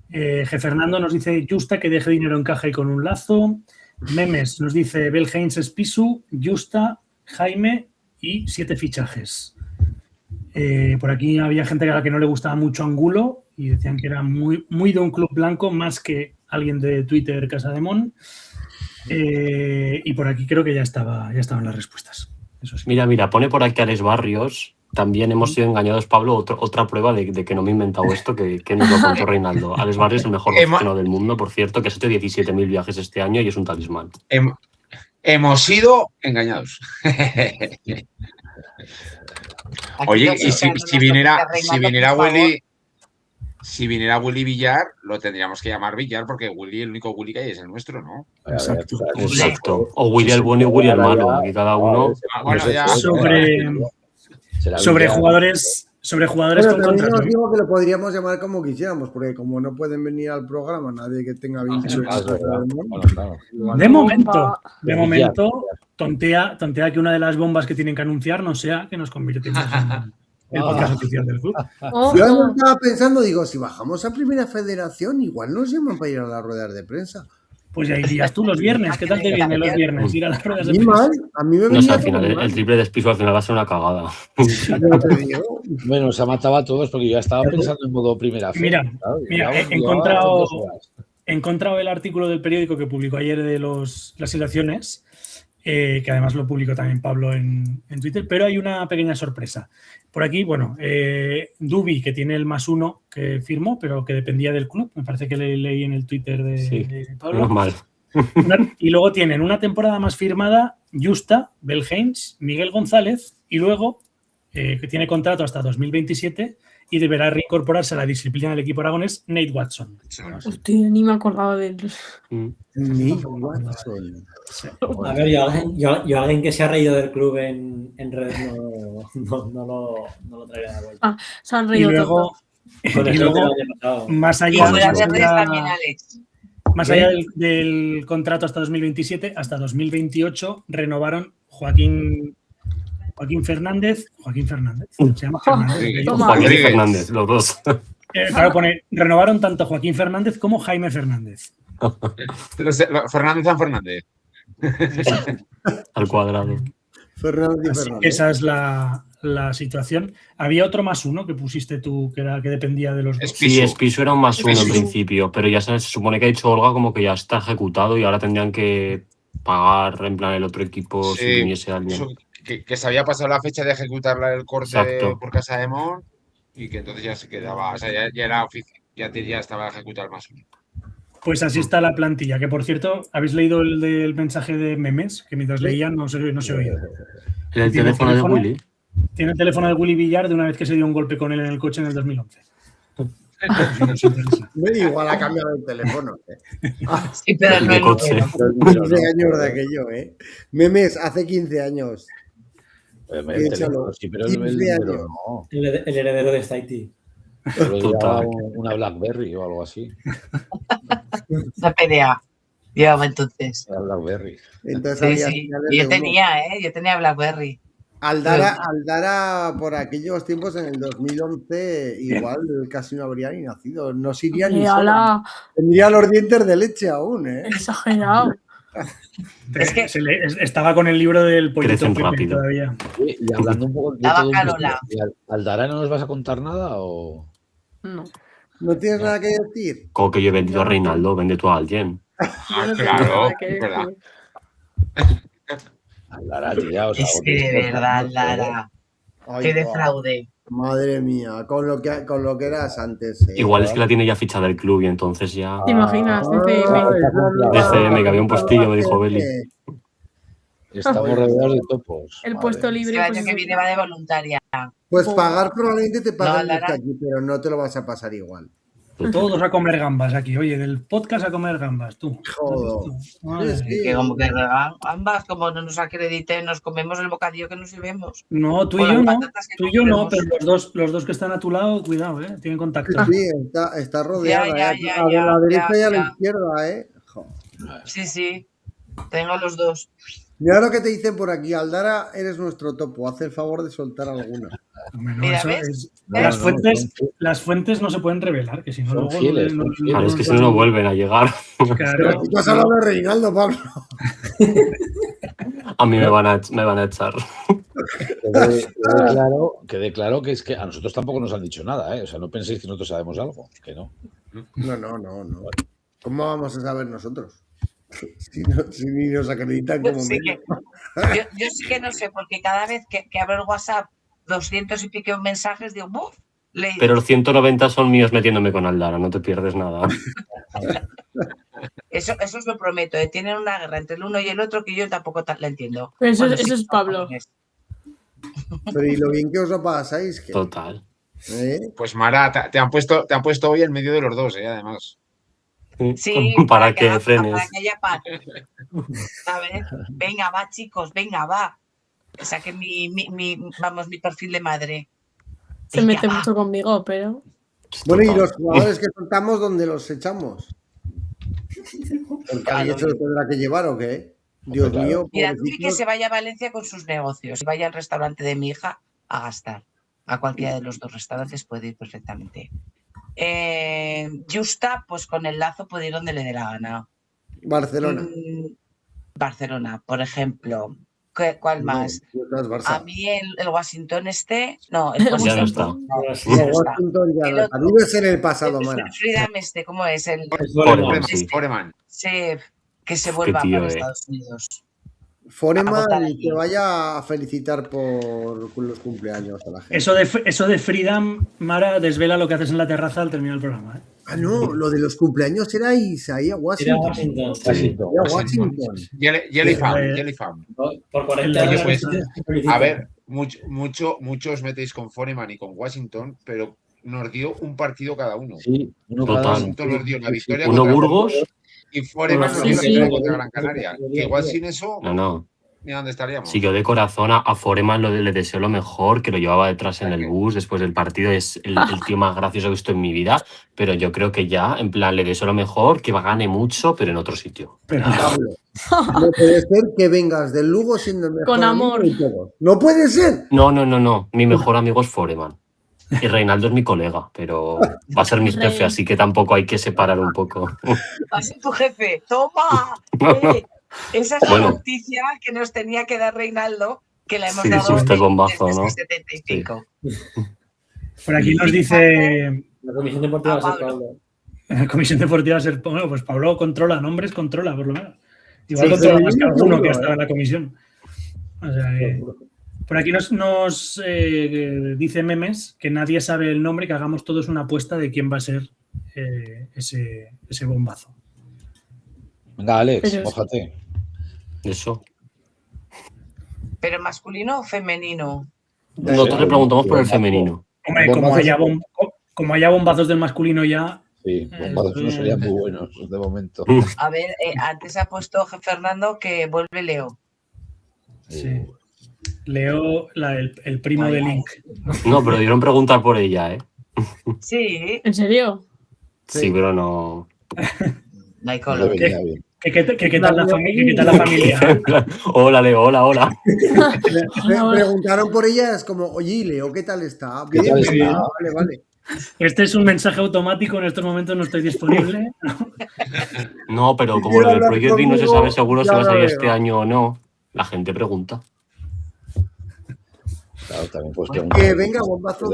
G. Fernando nos dice Justa que deje dinero en caja y con un lazo. Memes nos dice Bel Heinz Spisu, Justa, Jaime y 7 fichajes. Por aquí había gente a la que no le gustaba mucho Angulo y decían que era muy de un club blanco más que alguien de Twitter Casademón. Y por aquí creo que ya estaban las respuestas. Eso sí. Mira, pone por aquí Alex Barrios. También hemos sido engañados, Pablo. Otra prueba de que no me he inventado esto, que nos lo contó Reinaldo. Alex Barrios es el mejor mexicano del mundo, por cierto, que ha hecho 17.000 viajes este año y es un talismán. Hemos sido engañados. Oye, y si viniera Willy Villar, lo tendríamos que llamar Villar porque Willy, el único Willy que hay es el nuestro, ¿no? Exacto. O Willy el bueno y Willy el malo. Aquí cada uno. Sobre jugadores Bueno, con también contrato. os digo que lo podríamos llamar como quisiéramos, porque como no pueden venir al programa nadie que tenga vínculos. De momento, tontea que una de las bombas que tienen que anunciar no sea que nos convirtamos en el podcast oficial del club. Yo además estaba pensando, digo, si bajamos a Primera Federación, igual nos llaman para ir a las ruedas de prensa. Pues ya irías tú los viernes. ¿Qué tal te viene los viernes? Ir a las ruedas de Ni prensa. mal, a mí me No sé, venía al final, el triple de Spisu al final va a ser una cagada. Bueno, se ha matado a todos porque yo ya estaba pensando en modo primera fe. Mira, he encontrado encontrado el artículo del periódico que publicó ayer de las situaciones, que además lo publicó también Pablo en Twitter, pero hay una pequeña sorpresa. Por aquí, bueno, Dubi, que tiene el +1 que firmó, pero que dependía del club, me parece que leí en el Twitter de Pablo. Normal. Y luego tienen una temporada más firmada, Justa, Bel Heinz, Miguel González, y luego, que tiene contrato hasta 2027 y deberá reincorporarse a la disciplina del equipo aragonés, Nate Watson. Hostia, ni me acordaba de él. Nate Watson. A ver, yo alguien que se ha reído del club en redes no lo traeré de vuelta. Se han reído Y luego, más allá del contrato hasta 2027, hasta 2028 renovaron Joaquín Fernández. Se llama Fernández. Joaquín Fernández, los dos. Claro, renovaron tanto Joaquín Fernández como Jaime Fernández. Fernández San Fernández. Al cuadrado. Esa es la situación. Había otro +1 que pusiste tú, que dependía de los dos. Sí, Spisu era un +1 en principio, pero ya se supone que ha dicho Olga como que ya está ejecutado y ahora tendrían que pagar en plan el otro equipo si viniese alguien. Que se había pasado la fecha de ejecutar el corte por Casademón y que entonces ya se quedaba, o sea, ya era oficial, ya estaba ejecutado el +1. Pues así está la plantilla, que por cierto, ¿habéis leído el del mensaje de Memes? Que mientras leían no se oía. ¿El teléfono de Willy? Tiene el teléfono de Willy Villar de una vez que se dio un golpe con él en el coche en el 2011. Igual ha cambiado el teléfono. Sí, pero no de coche. 15 años de aquello, Memes, hace 15 años. Piénsalo. Sí, pero El heredero de Staiti. Una BlackBerry o algo así. Una PDA. Llevaba entonces. Una BlackBerry. Sí. Yo tenía BlackBerry. Aldara, por aquellos tiempos, en el 2011, igual casi no habría ni nacido. No se iría ni sola. Tendría los dientes de leche aún, ¿eh? Exagerado. Es que estaba con el libro del pollito Pepe todavía. Y hablando un poco de todo, ¿Aldara no nos vas a contar nada o...? No. ¿No tienes nada que decir? Como que yo he vendido a Reinaldo, vende tú a alguien. Claro, es verdad. Aldara, tía, o sea, es que de verdad, Aldara. Qué defraude. Madre mía, con lo que eras antes. Igual es que la tiene ya fichada el club y entonces ya... ¿Te imaginas? DCM, que había un postillo, me dijo Beli. Estamos rodeados de topos. El puesto libre. El año que viene va de voluntaria. Pues pagar probablemente te pagan aquí, pero no te lo vas a pasar igual. Todos a comer gambas aquí. Oye, del podcast a comer gambas, tú. Joder. Es que como que gambas, como no nos acrediten, nos comemos el bocadillo que nos llevemos. No, tú y yo no. Tú y yo no, pero los dos que están a tu lado, cuidado, tienen contacto. Sí, está rodeada. A la derecha y a la izquierda, Joder. Sí. Tengo los dos. Mira lo que te dicen por aquí, Aldara, eres nuestro topo, haz el favor de soltar alguna. Bueno, mira, las fuentes no se pueden revelar, que si no luego fieles, claro, es que si no vuelven a llegar. Claro. Tú has hablado de Reinaldo, Pablo. A mí me van a echar. Quede claro que es que a nosotros tampoco nos han dicho nada, O sea, no penséis que nosotros sabemos algo, que no. No. ¿Cómo vamos a saber nosotros? Si ni nos acreditan como medio. Yo sí que no sé, porque cada vez que abro el WhatsApp 200 y pico mensajes, digo, ¡buf! Pero los 190 son míos metiéndome con Aldara, no te pierdes nada. Eso os lo prometo, tienen una guerra entre el uno y el otro que yo tampoco la entiendo. Eso es Pablo. Pero y lo bien que os lo pasáis. ¿Qué? Total. Pues Mara, te han puesto hoy en medio de los dos, además. Sí, para que frenes. Para que haya paz. ¿Sabes? Venga, va, chicos, venga, va. Saquen mi perfil de madre. Se mete mucho conmigo, pero... Bueno, y los jugadores que soltamos, ¿dónde los echamos? Porque alguien se lo tendrá que llevar, ¿o qué? Dios mío. Mira, que se vaya a Valencia con sus negocios y vaya al restaurante de mi hija a gastar. A cualquiera de los dos restaurantes puede ir perfectamente. Justa, pues con el lazo puede ir donde le dé la gana. Barcelona, por ejemplo. ¿Cuál más? A mí el Washington no, el Washington ya no está. Washington ya no está. Vives en el pasado, Mara. Freedom ¿cómo es? Foreman. Sí, que se vuelva para Estados Unidos. Foreman que vaya a felicitar por los cumpleaños a la gente. Eso de Freedom, Mara, desvela lo que haces en la terraza al terminar el programa. No, lo de los cumpleaños era ahí a Washington. Era Washington. Jelly Farm. Por 40 años. Pues, a ver, muchos metéis con Foreman y con Washington, pero nos dio un partido cada uno. Sí, Washington nos dio la victoria contra Burgos y Foreman nos dio la victoria contra Gran Canaria. Que igual sin eso, no. Ni dónde estaríamos. Sí, yo de corazón a Foreman le deseo lo mejor, que lo llevaba detrás en el bus después del partido. Es el tío más gracioso que he visto en mi vida, pero yo creo que ya, en plan, le deseo lo mejor, que gane mucho, pero en otro sitio. No puede ser que vengas del Lugo siendo el mejor. Con amor. No puede ser. No. Mi mejor amigo es Foreman. Y Reinaldo es mi colega, pero va a ser mi jefe, así que tampoco hay que separar un poco. Va a ser tu jefe. ¡Toma! Esa es la noticia que nos tenía que dar Reinaldo, que la hemos dado desde bombazo, ¿no? 75. Sí. Por aquí nos dice... La Comisión Deportiva va a ser Pablo. La Comisión Deportiva va a ser... Bueno, pues Pablo controla nombres, controla, por lo menos. Igual controla más que alguno que estaba en la comisión. O sea, por aquí nos dice Memes que nadie sabe el nombre, que hagamos todos una apuesta de quién va a ser ese bombazo. Venga, Alex, mójate. Eso. ¿Pero masculino o femenino? Nosotros le preguntamos por el femenino. Hombre, como haya bombazos del masculino ya... Sí, bombazos no serían muy buenos de momento. A ver, antes ha puesto Fernando que vuelve Leo. Sí. Leo, el primo de Link. No, pero dieron preguntar por ella, ¿eh? Sí. ¿En serio? Sí, pero no... No hay color. ¿Qué tal la familia? Hola, Leo, hola. Me preguntaron por ella, es como, oye, Leo, ¿qué tal está? Bien, vale. Este es un mensaje automático, en estos momentos no estoy disponible. No, pero como lo del Project V no se sabe seguro si va a salir este año o no, la gente pregunta. Claro, también pues que venga, bombazo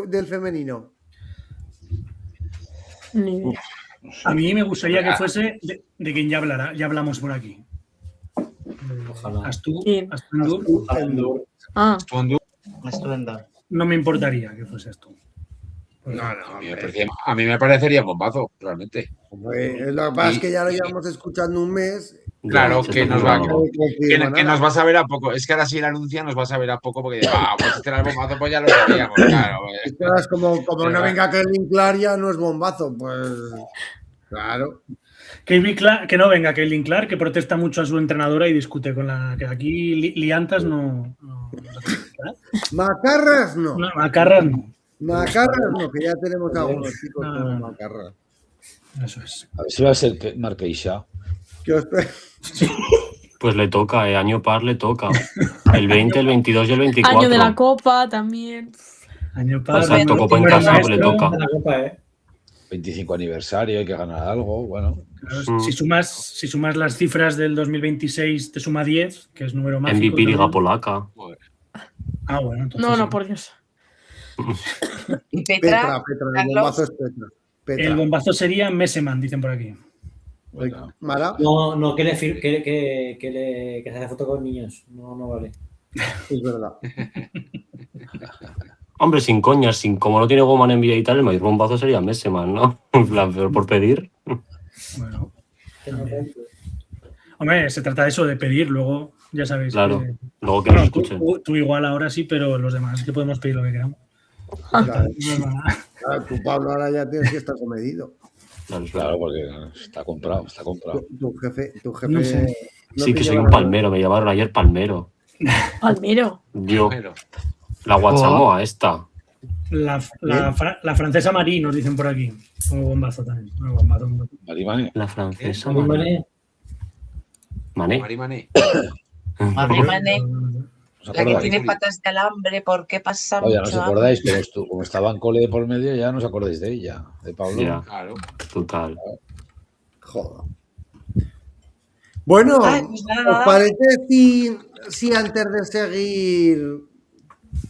del femenino. A mí me gustaría que fuese de quien ya hablamos por aquí. Astundur. No me importaría que fuese Astundur. No, a mí me parecería bombazo, realmente. Lo que pasa es que ya lo llevamos escuchando un mes. Claro, que nos va a saber a poco. Es que ahora si la anuncia nos va a saber a poco porque pues este era el bombazo, pues ya lo sabíamos, claro. Es como no venga Kevin Clark ya no es bombazo, pues claro. Que no venga Kevin Clark, que protesta mucho a su entrenadora y discute con la que aquí liantas no. Macarras no. Macarras no, que ya tenemos a algunos chicos con Macarras. Eso es. A ver si va a ser Marqueixa. Pues le toca, año par le toca. El 20, el 22 y el 24. Año de la Copa también. Año par. Exacto, Copa en casa pues le toca. 25 aniversario, hay que ganar algo, bueno. Claro, si sumas las cifras del 2026, te suma 10, que es número mágico. MVP Liga Polaca. Ah, bueno, entonces. No, por Dios. Y Petra, el bombazo es Petra. El bombazo sería Meseman, dicen por aquí. ¿Mara? No, que se hace foto con niños. No vale. Es verdad. Hombre, sin coñas, como no tiene goma en NBA y tal, el mayor bombazo sería Meseman, ¿no? En plan, pero por pedir. Bueno. Hombre, se trata de eso, de pedir, luego, ya sabéis. Claro, luego que nos escuchen. Tú igual ahora sí, pero los demás que podemos pedir lo que queramos. Claro, tú, Pablo, ahora ya tienes que estar comedido. Claro, porque está comprado. Tu jefe. No sé. Sí, que soy un palmero, me llamaron ayer palmero. ¿Palmero? Yo. La Guachamoa esta. La francesa Marie, nos dicen por aquí. Como bombazo también. Marie. La francesa Marie. Marie. La que tiene patas de alambre, ¿por qué pasa mucho? Oye, no os acordáis, pero como estaba en cole por medio, ya no os acordáis de ella, de Pablo. Ya, claro. Total. Joder. Bueno, pues nada. ¿os parece si antes de seguir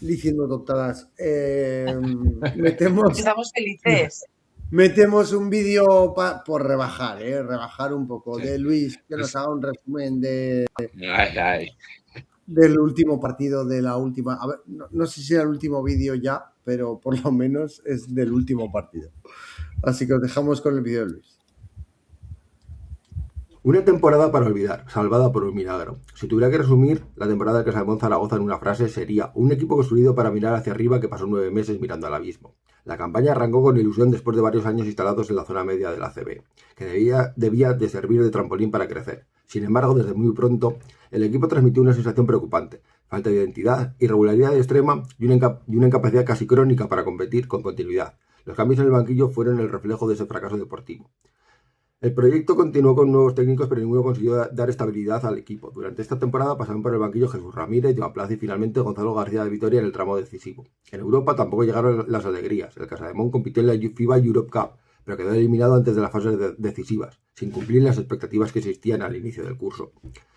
diciendo tontadas, estamos felices? Metemos un vídeo por rebajar un poco de Luis, que nos haga un resumen del último partido de la última. A ver, no sé si era el último vídeo ya, pero por lo menos es del último partido. Así que os dejamos con el vídeo de Luis. Una temporada para olvidar, salvada por un milagro. Si tuviera que resumir la temporada del Casademont Zaragoza en una frase, sería un equipo construido para mirar hacia arriba que pasó 9 meses mirando al abismo. La campaña arrancó con ilusión después de varios años instalados en la zona media de la ACB, que debía de servir de trampolín para crecer. Sin embargo, desde muy pronto, el equipo transmitió una sensación preocupante: falta de identidad, irregularidad extrema y una incapacidad casi crónica para competir con continuidad. Los cambios en el banquillo fueron el reflejo de ese fracaso deportivo. El proyecto continuó con nuevos técnicos, pero ninguno consiguió dar estabilidad al equipo. Durante esta temporada pasaron por el banquillo Jesús Ramírez, Joan Plaza y finalmente Gonzalo García de Vitoria en el tramo decisivo. En Europa tampoco llegaron las alegrías. El Casademont compitió en la FIBA Europe Cup, pero quedó eliminado antes de las fases decisivas, sin cumplir las expectativas que existían al inicio del curso.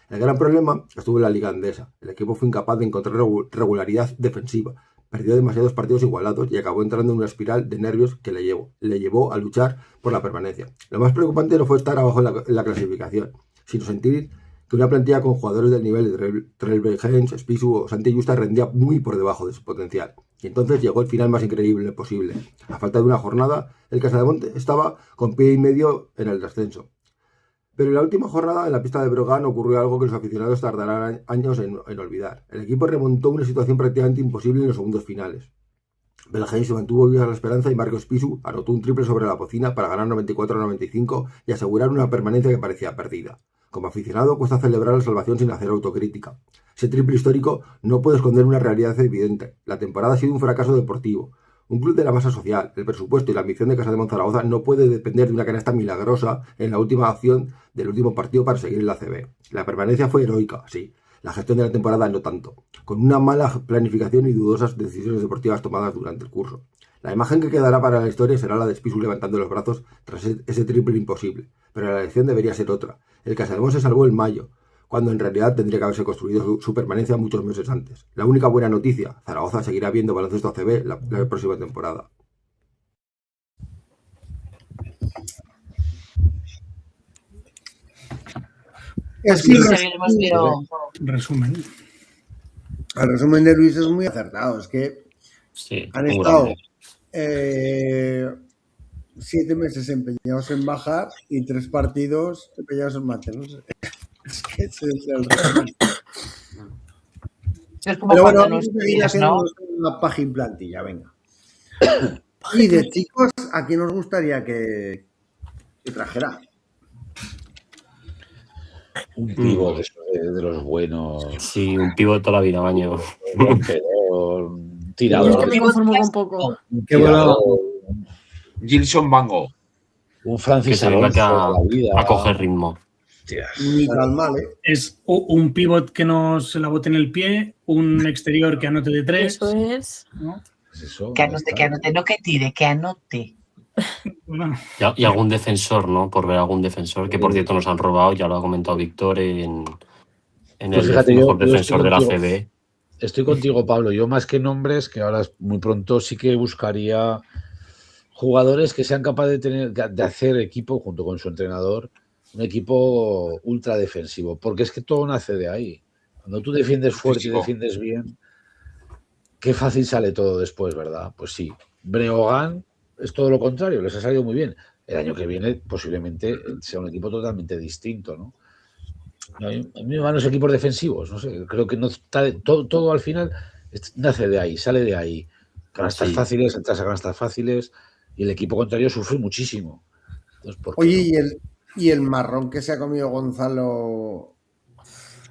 El gran problema estuvo en la Liga Andesa. El equipo fue incapaz de encontrar regularidad defensiva, perdió demasiados partidos igualados y acabó entrando en una espiral de nervios que le llevó a luchar por la permanencia. Lo más preocupante no fue estar abajo en la clasificación, sino sentir que una plantilla con jugadores del nivel de Trelbehens, Spisu o Santi Justa rendía muy por debajo de su potencial. Y entonces llegó el final más increíble posible. A falta de una jornada, el Casademont estaba con pie y medio en el descenso. Pero en la última jornada, en la pista de Brogan, ocurrió algo que los aficionados tardarán años en olvidar. El equipo remontó una situación prácticamente imposible en los segundos finales. Belgein se mantuvo viva la esperanza y Marcos Pisu anotó un triple sobre la bocina para ganar 94-95 y asegurar una permanencia que parecía perdida. Como aficionado, cuesta celebrar la salvación sin hacer autocrítica. Ese triple histórico no puede esconder una realidad evidente. La temporada ha sido un fracaso deportivo. Un club de la masa social, el presupuesto y la ambición de Casa de Monzaragoza no puede depender de una canasta milagrosa en la última acción del último partido para seguir en la ACB. La permanencia fue heroica, sí. La gestión de la temporada no tanto, con una mala planificación y dudosas decisiones deportivas tomadas durante el curso. La imagen que quedará para la historia será la de Spisu levantando los brazos tras ese triple imposible, pero la elección debería ser otra. El Casademón se salvó en mayo, cuando en realidad tendría que haberse construido su permanencia muchos meses antes. La única buena noticia, Zaragoza seguirá viendo baloncesto ACB la próxima temporada. Resumen. El resumen de Luis es muy acertado. Es que han estado 7 meses empeñados en bajar y 3 partidos empeñados en mantenerse. Es que ese es el resumen. Es como pero cuando bueno, vamos a seguir haciendo una página plantilla, venga. Y de chicos, ¿a quién nos gustaría que trajera? Un pívot de los buenos. Sí, un pívot toda la vida, baño. Un tirador. Es que me conformo con poco. Qué bueno. Gilson Bango. Un Francis que se venga a coger ritmo. Ni tan mal, ¿eh? Es un pívot que no se la bote en el pie, un exterior que anote de 3. Eso es. ¿No? Pues eso, que anote, no que tire, que anote. Bueno. Y algún defensor, ¿no? Por ver algún defensor, que por cierto nos han robado, ya lo ha comentado Víctor, en pues el fíjate, mejor yo defensor de la CB. Estoy contigo, Pablo. Yo más que nombres, que ahora muy pronto sí que buscaría jugadores que sean capaces de hacer equipo junto con su entrenador, un equipo ultra defensivo, porque es que todo nace de ahí. Cuando tú defiendes fuerte y defiendes bien, qué fácil sale todo después, ¿verdad? Pues sí. Breogán es todo lo contrario, les ha salido muy bien. El año que viene posiblemente sea un equipo totalmente distinto, ¿no? A mí me van los equipos defensivos, no sé, creo que no está, todo al final nace de ahí, sale de ahí. Canastas fáciles, entras a canastas fáciles y el equipo contrario sufre muchísimo. Entonces, oye, no? ¿Y el marrón que se ha comido Gonzalo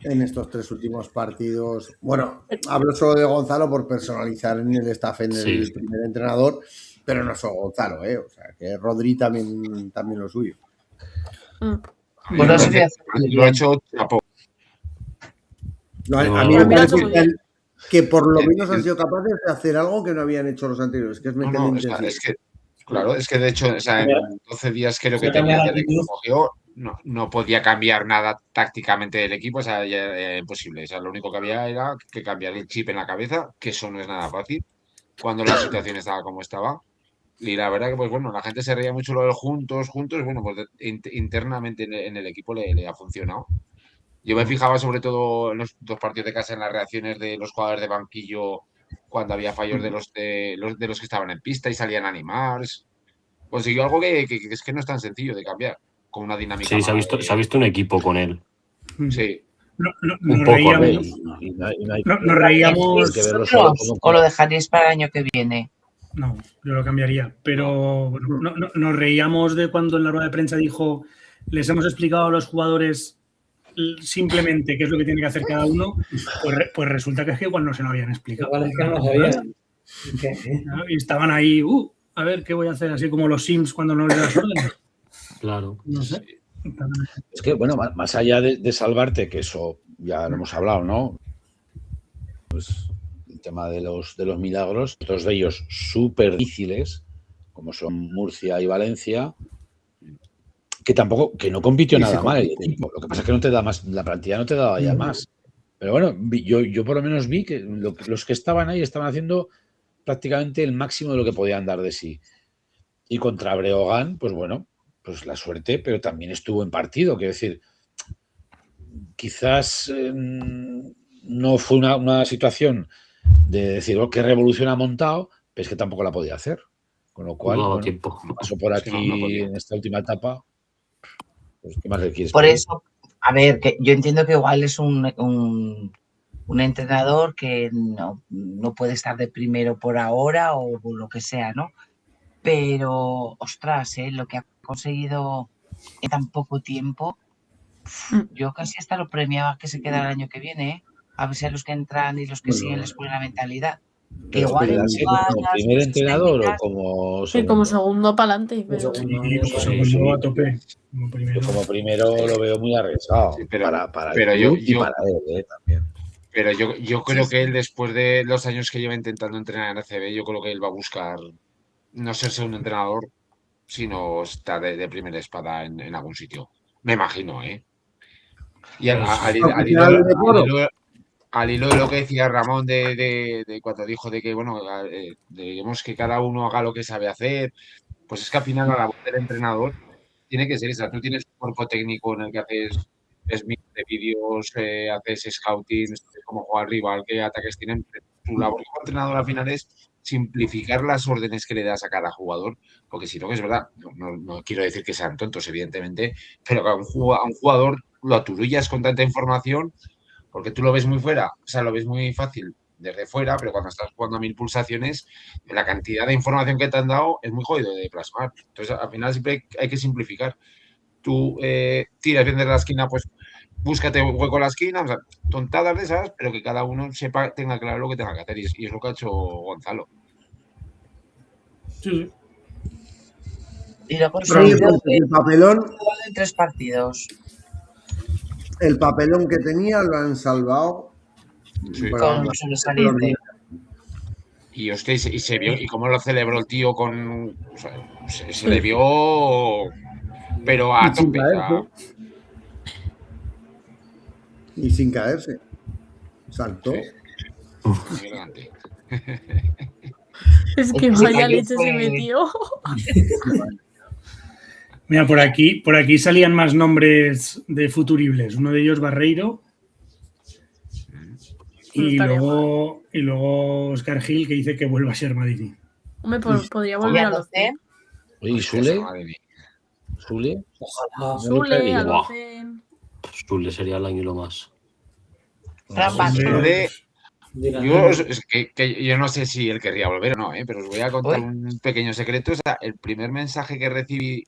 en estos 3 últimos partidos? Bueno, hablo solo de Gonzalo por personalizar en el staff en el primer entrenador, pero no solo Gonzalo, ¿eh? O sea, que Rodri también lo suyo. Bueno, lo ha hecho Chapo. No, a mí me parece que por lo menos han sido capaces de hacer algo que no habían hecho los anteriores, que es meterle intensidad. Claro, es que de hecho, o sea, en 12 días creo que tenía el equipo cogido, no podía cambiar nada tácticamente del equipo, o sea, ya era imposible. O sea, lo único que había era que cambiar el chip en la cabeza, que eso no es nada fácil, cuando la situación estaba como estaba. Y la verdad que, pues bueno, la gente se reía mucho lo de juntos, bueno, pues internamente en el equipo le ha funcionado. Yo me fijaba sobre todo en los 2 partidos de casa en las reacciones de los jugadores de banquillo cuando había fallos de los que estaban en pista y salían a animar. Consiguió algo que es que no es tan sencillo de cambiar, con una dinámica. Sí, se ha visto un equipo con él. Sí. Nos reíamos. ¿O lo dejaréis para el año que viene? No, yo lo cambiaría. Pero bueno, nos reíamos de cuando en la rueda de prensa dijo: les hemos explicado a los jugadores simplemente qué es lo que tiene que hacer cada uno, pues resulta que es que igual no se lo habían explicado. Igual es que no lo sabían. Y estaban ahí, a ver qué voy a hacer, así como los Sims cuando no les das órdenes. Claro. No sé. Es que, bueno, más allá de salvarte, que eso ya lo hemos hablado, ¿no? Pues el tema de los milagros, otros de ellos súper difíciles, como son Murcia y Valencia, que no compitió nada mal el equipo. Lo que pasa es que no te da más, la plantilla no te daba ya más. Pero bueno, yo por lo menos vi que los que estaban ahí estaban haciendo prácticamente el máximo de lo que podían dar de sí. Y contra Breogán, pues bueno, pues la suerte, pero también estuvo en partido. Quiero decir, quizás no fue una situación de decir, qué revolución ha montado, pero es que tampoco la podía hacer. Con lo cual, pasó por aquí en esta última etapa. Pues, ¿qué más le quieres por pedir? eso, a ver, que yo entiendo que igual es un entrenador que no puede estar de primero por ahora o lo que sea, ¿no? Pero, ostras, lo que ha conseguido en tan poco tiempo, yo casi hasta lo premiaba que se quedara el año que viene, a ver si a los que entran y los que siguen les pone la mentalidad. Igual ¿como primer entrenador o como Sí, como segundo para adelante. Pero... segundo a tope. Como primero lo veo muy arriesgado. Sí, para el club y para él también. Pero yo creo que él, después de los años que lleva intentando entrenar en ACB, yo creo que él va a buscar no ser segundo entrenador, sino estar de primera espada en algún sitio. Me imagino, ¿eh? Y al hilo de lo que decía Ramón de cuando dijo de que, bueno, digamos que cada uno haga lo que sabe hacer, pues es que al final la labor del entrenador tiene que ser esa. Tú tienes un cuerpo técnico en el que haces de vídeos, haces scouting, sabes cómo jugar al rival, qué ataques tienen. Tu labor como entrenador al final es simplificar las órdenes que le das a cada jugador, porque si no, que es verdad, no quiero decir que sean tontos, evidentemente, pero que a un jugador lo aturullas con tanta información, porque tú lo ves muy fuera, o sea, lo ves muy fácil desde fuera, pero cuando estás jugando a 1000 pulsaciones, la cantidad de información que te han dado es muy jodido de plasmar. Entonces, al final siempre hay que simplificar. Tú tiras bien de la esquina, pues búscate un hueco en la esquina, o sea, tontadas de esas, pero que cada uno tenga claro lo que tenga que hacer, y es lo que ha hecho Gonzalo. Sí. Y luego el papelón en 3 partidos. El papelón que tenía lo han salvado. Sí. Con los sobresalientes. Y hostia, y se vio, y cómo lo celebró el tío con. O sea, se le vio. Pero a tope. Y sin caerse. Saltó. Sí. Es que vaya leche se metió. Mira, por aquí salían más nombres de futuribles. Uno de ellos Barreiro. Y luego Oscar Gil, que dice que vuelva a ser Madini. Hombre, podría volver a los C. Oye, ¿Sule? Ojalá. Sule, a los C. Sule sería el año y lo más. Yo no sé si él querría volver o no, pero os voy a contar un pequeño secreto. O sea, el primer mensaje que recibí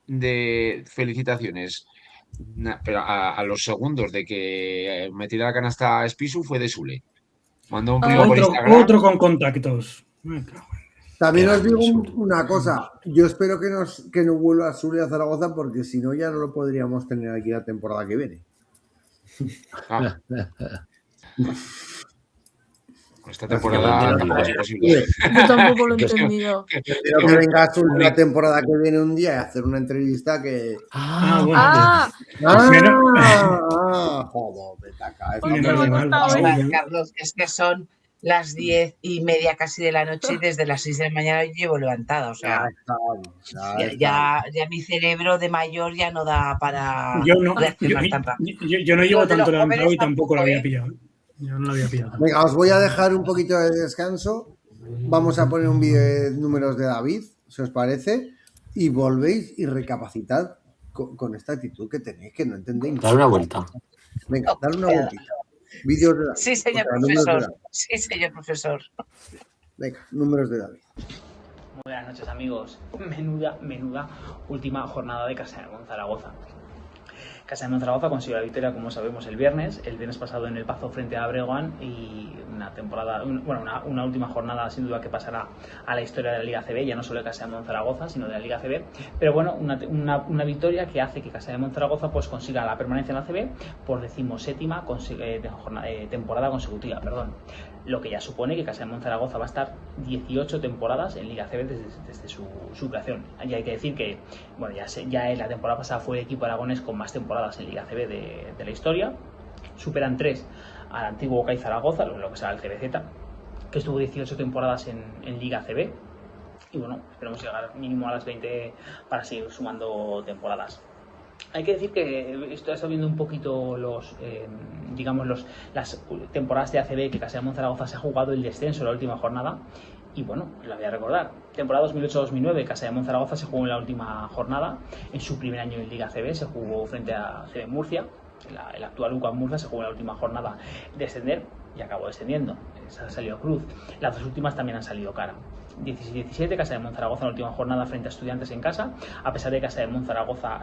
de felicitaciones, pero a los segundos de que me tirara la canasta a Spisu, fue de Sule. Mandó un primo por Instagram. Otro con contactos. También os digo una cosa. Yo espero que no vuelva Sule a Zaragoza, porque si no ya no lo podríamos tener aquí la temporada que viene. Esta temporada tampoco es posible. Yo tampoco lo he entendido. Espero que venga Sule la temporada que viene un día y hacer una entrevista que. Joder, Carlos, es que son las 10:30 casi de la noche y desde las 6 de la mañana yo llevo levantada. O sea, ya mi cerebro de mayor ya no da para reaccionar tan rápido. Yo no llevo tanto levantado y tampoco lo había pillado. Yo no lo había pillado. Venga, os voy a dejar un poquito de descanso. Vamos a poner un vídeo de números de David, si os parece, y volvéis y recapacitad con esta actitud que tenéis, que no entendéis. Dar una vuelta. Venga, dar una vueltita. Vídeos de David. Sí, señor profesor. Sí, señor profesor. Venga, números de David. Muy buenas noches, amigos. Menuda última jornada de Casa de Monzaragoza. Casa de Monzaragoza consiguió la victoria, como sabemos, el viernes pasado en el Pazo frente a Breogán, y una última jornada sin duda que pasará a la historia de la Liga CB, ya no solo de Casa de Monzaragoza, sino de la Liga CB. Pero bueno, una victoria que hace que Casa de Monzaragoza pues consiga la permanencia en la CB por 17ª temporada consecutiva, lo que ya supone que Casa de Monzaragoza va a estar 18 temporadas en Liga CB desde su creación. Y hay que decir que ya la temporada pasada fue el equipo aragonés con más temporadas en Liga CB de la historia. Superan 3 al antiguo CAI Zaragoza, lo que será el CBZ, que estuvo 18 temporadas en Liga CB. Y bueno, esperemos llegar mínimo a las 20 para seguir sumando temporadas. Hay que decir que estoy viendo un poquito las temporadas de ACB que Casa de Monzaragoza se ha jugado el descenso en la última jornada. Y bueno, la voy a recordar. Temporada 2008-2009, Casa de Monzaragoza se jugó en la última jornada. En su primer año en Liga CB se jugó frente a CB Murcia. El actual UCAM Murcia se jugó en la última jornada descender y acabó descendiendo. Esa ha salido cruz. Las dos últimas también han salido cara. 16-17, Casa de Monzaragoza en la última jornada frente a Estudiantes en casa. A pesar de que Casa de Monzaragoza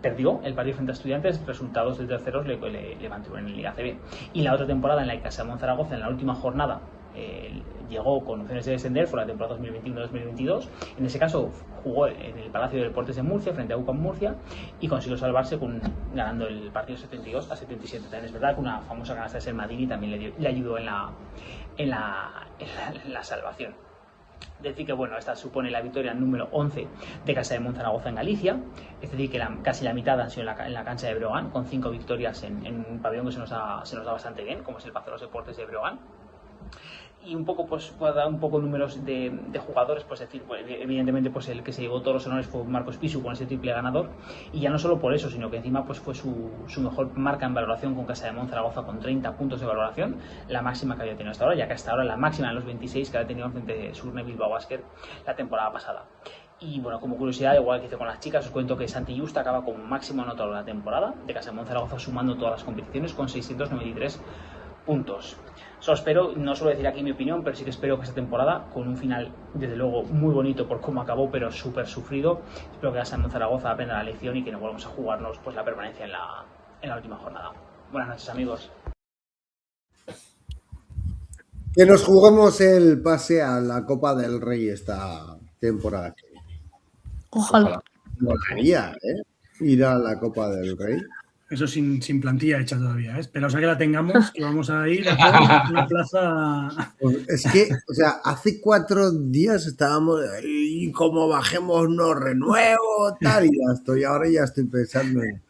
perdió el partido frente a Estudiantes, resultados de terceros le mantuvieron en Liga CB. Y la otra temporada en la que Casa de Monzaragoza en la última jornada llegó con opciones de descender, fue la temporada 2021-2022. En ese caso jugó en el Palacio de Deportes de Murcia frente a UCAM Murcia y consiguió salvarse ganando el partido 72-77. También es verdad que una famosa canasta de Sermadini también le ayudó en la salvación. Decir que bueno, esta supone la victoria número 11 de Casa de Monzaragoza en Galicia, es decir que casi la mitad han sido en la cancha de Breogán, con 5 victorias en un pabellón que se nos da bastante bien, como es el Palacio de los Deportes de Breogán. Y un poco, pues, puedo dar un poco números de jugadores, pues decir, pues, evidentemente, pues el que se llevó todos los honores fue Marcos Pisu con ese triple ganador, y ya no solo por eso, sino que encima pues fue su mejor marca en valoración con Casa de Monzaragoza con 30 puntos de valoración, la máxima que había tenido hasta ahora, ya que hasta ahora la máxima en los 26 que había tenido frente de Surne Bilbao Basket la temporada pasada. Y bueno, como curiosidad, igual que hice con las chicas, os cuento que Santi Justa acaba como máximo anotador de la temporada de Casa de Monzaragoza, sumando todas las competiciones con 693 puntos. Solo espero, no suelo decir aquí mi opinión, pero sí que espero que esta temporada, con un final desde luego muy bonito por cómo acabó, pero súper sufrido, espero que Casa de Monzaragoza aprenda la lección y que no volvamos a jugarnos pues la permanencia en la última jornada. Buenas noches, amigos. Que nos jugamos el pase a la Copa del Rey esta temporada. Ojalá. Molaría, ir a la Copa del Rey. Eso sin plantilla hecha todavía, ¿eh? Esperaos a que la tengamos, que vamos a ir a una plaza. Pues es que, o sea, hace 4 días estábamos y como bajemos no renuevo, tal, y ahora ya estoy pensando en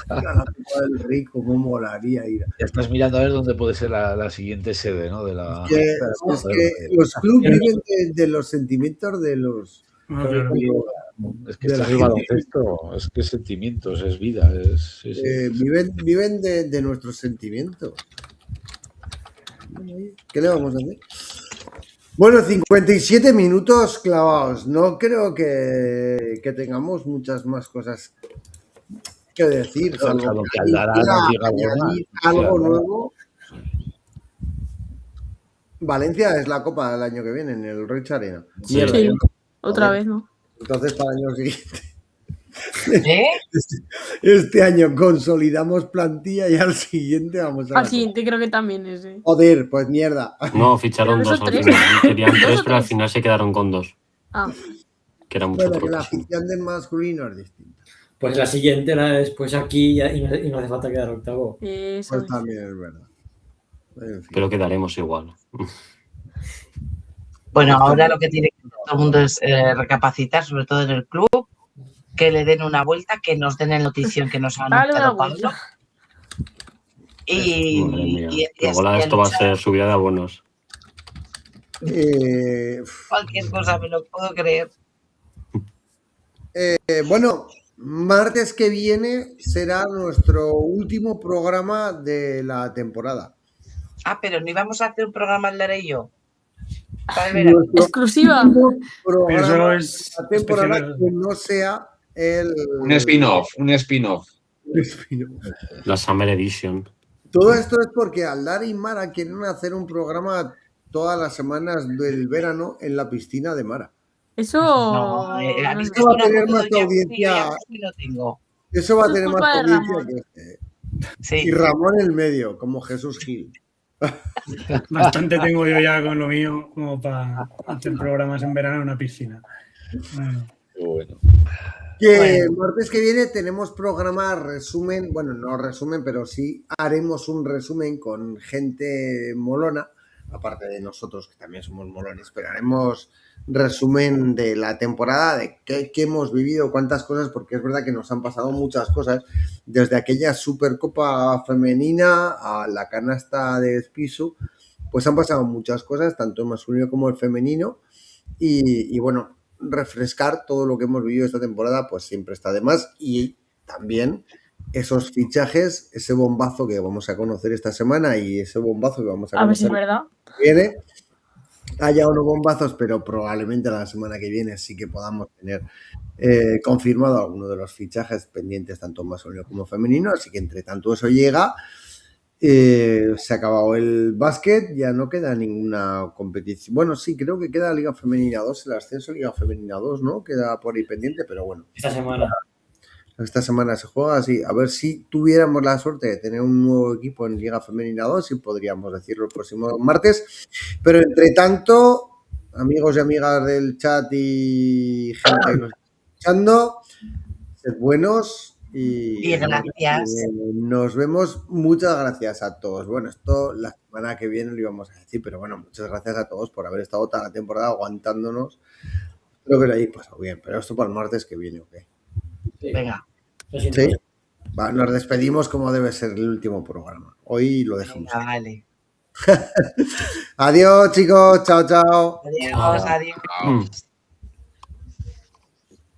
la Copa del Rey, cómo molaría ir. Ya estás mirando a ver dónde puede ser la siguiente sede, ¿no? De la. Es que los clubes viven de los sentimientos de los. Es que esto es el baloncesto, es que es sentimientos, es vida. Sí. Viven de nuestros sentimientos. ¿Qué le vamos a hacer? Bueno, 57 minutos clavados. No creo que tengamos muchas más cosas que decir. Salvo que Aldara nos diga algo nuevo. Valencia es la Copa del año que viene en el Reich Arena. Sí, otra vez, ¿no? Entonces, para el año siguiente. Este año consolidamos plantilla y al siguiente vamos a. Al siguiente creo que también es. Joder, pues mierda. No, ficharon 2 al final. Querían 3, pero al final se quedaron con 2. Que era mucho que la afición del masculino es distinta. Pues la siguiente la después aquí y no hace falta quedar octavo. Pues también es verdad. En fin. Pero quedaremos igual. Bueno, ahora lo que tiene que hacer todo el mundo es recapacitar, sobre todo en el club, que le den una vuelta, que nos den el notición que nos han dado Pablo. Y luego esto va a ser subida de abonos. Cualquier cosa, me lo puedo creer. Bueno, martes que viene será nuestro último programa de la temporada. Pero no íbamos a hacer un programa Aldara y yo. Exclusiva. Pero eso es la temporada que no sea un spin-off. La Summer Edition. Todo esto es porque Aldara y Mara quieren hacer un programa todas las semanas del verano en la piscina de Mara. Eso va a tener más audiencia. Eso va a tener más audiencia que este. Sí. Y Ramón en el medio, como Jesús Gil. Bastante tengo yo ya con lo mío como para hacer programas en verano en una piscina. Bueno. Que martes que viene tenemos programa resumen, bueno, no resumen, pero sí haremos un resumen con gente molona, aparte de nosotros que también somos molones, pero haremos resumen de la temporada, de qué hemos vivido, cuántas cosas, porque es verdad que nos han pasado muchas cosas, desde aquella Supercopa femenina a la canasta de Spisu, pues han pasado muchas cosas, tanto el masculino como el femenino, y bueno, refrescar todo lo que hemos vivido esta temporada, pues siempre está de más, y también esos fichajes, ese bombazo que vamos a conocer esta semana y ese bombazo que vamos a conocer ver si es verdad. Viene. Haya unos bombazos, pero probablemente la semana que viene sí que podamos tener confirmado alguno de los fichajes pendientes, tanto masculino como femenino, así que entre tanto eso llega, se ha acabado el básquet, ya no queda ninguna competición. Bueno, sí, creo que queda Liga Femenina 2, el ascenso Liga Femenina 2, ¿no? Queda por ahí pendiente, pero bueno. Esta semana. Esta semana se juega así. A ver si tuviéramos la suerte de tener un nuevo equipo en Liga Femenina 2 y podríamos decirlo el próximo martes. Pero entre tanto, amigos y amigas del chat y gente que nos está escuchando, sed buenos y gracias. Nos vemos. Muchas gracias a todos. Bueno, esto la semana que viene lo íbamos a decir, pero bueno, muchas gracias a todos por haber estado toda la temporada aguantándonos. Creo que lo hayáis pasado bien, pero esto para el martes que viene, ¿ok? Venga. ¿Sí? Va, nos despedimos como debe ser el último programa. Hoy lo dejamos. Venga, vale. Adiós, chicos. Chao, chao. Adiós, adiós.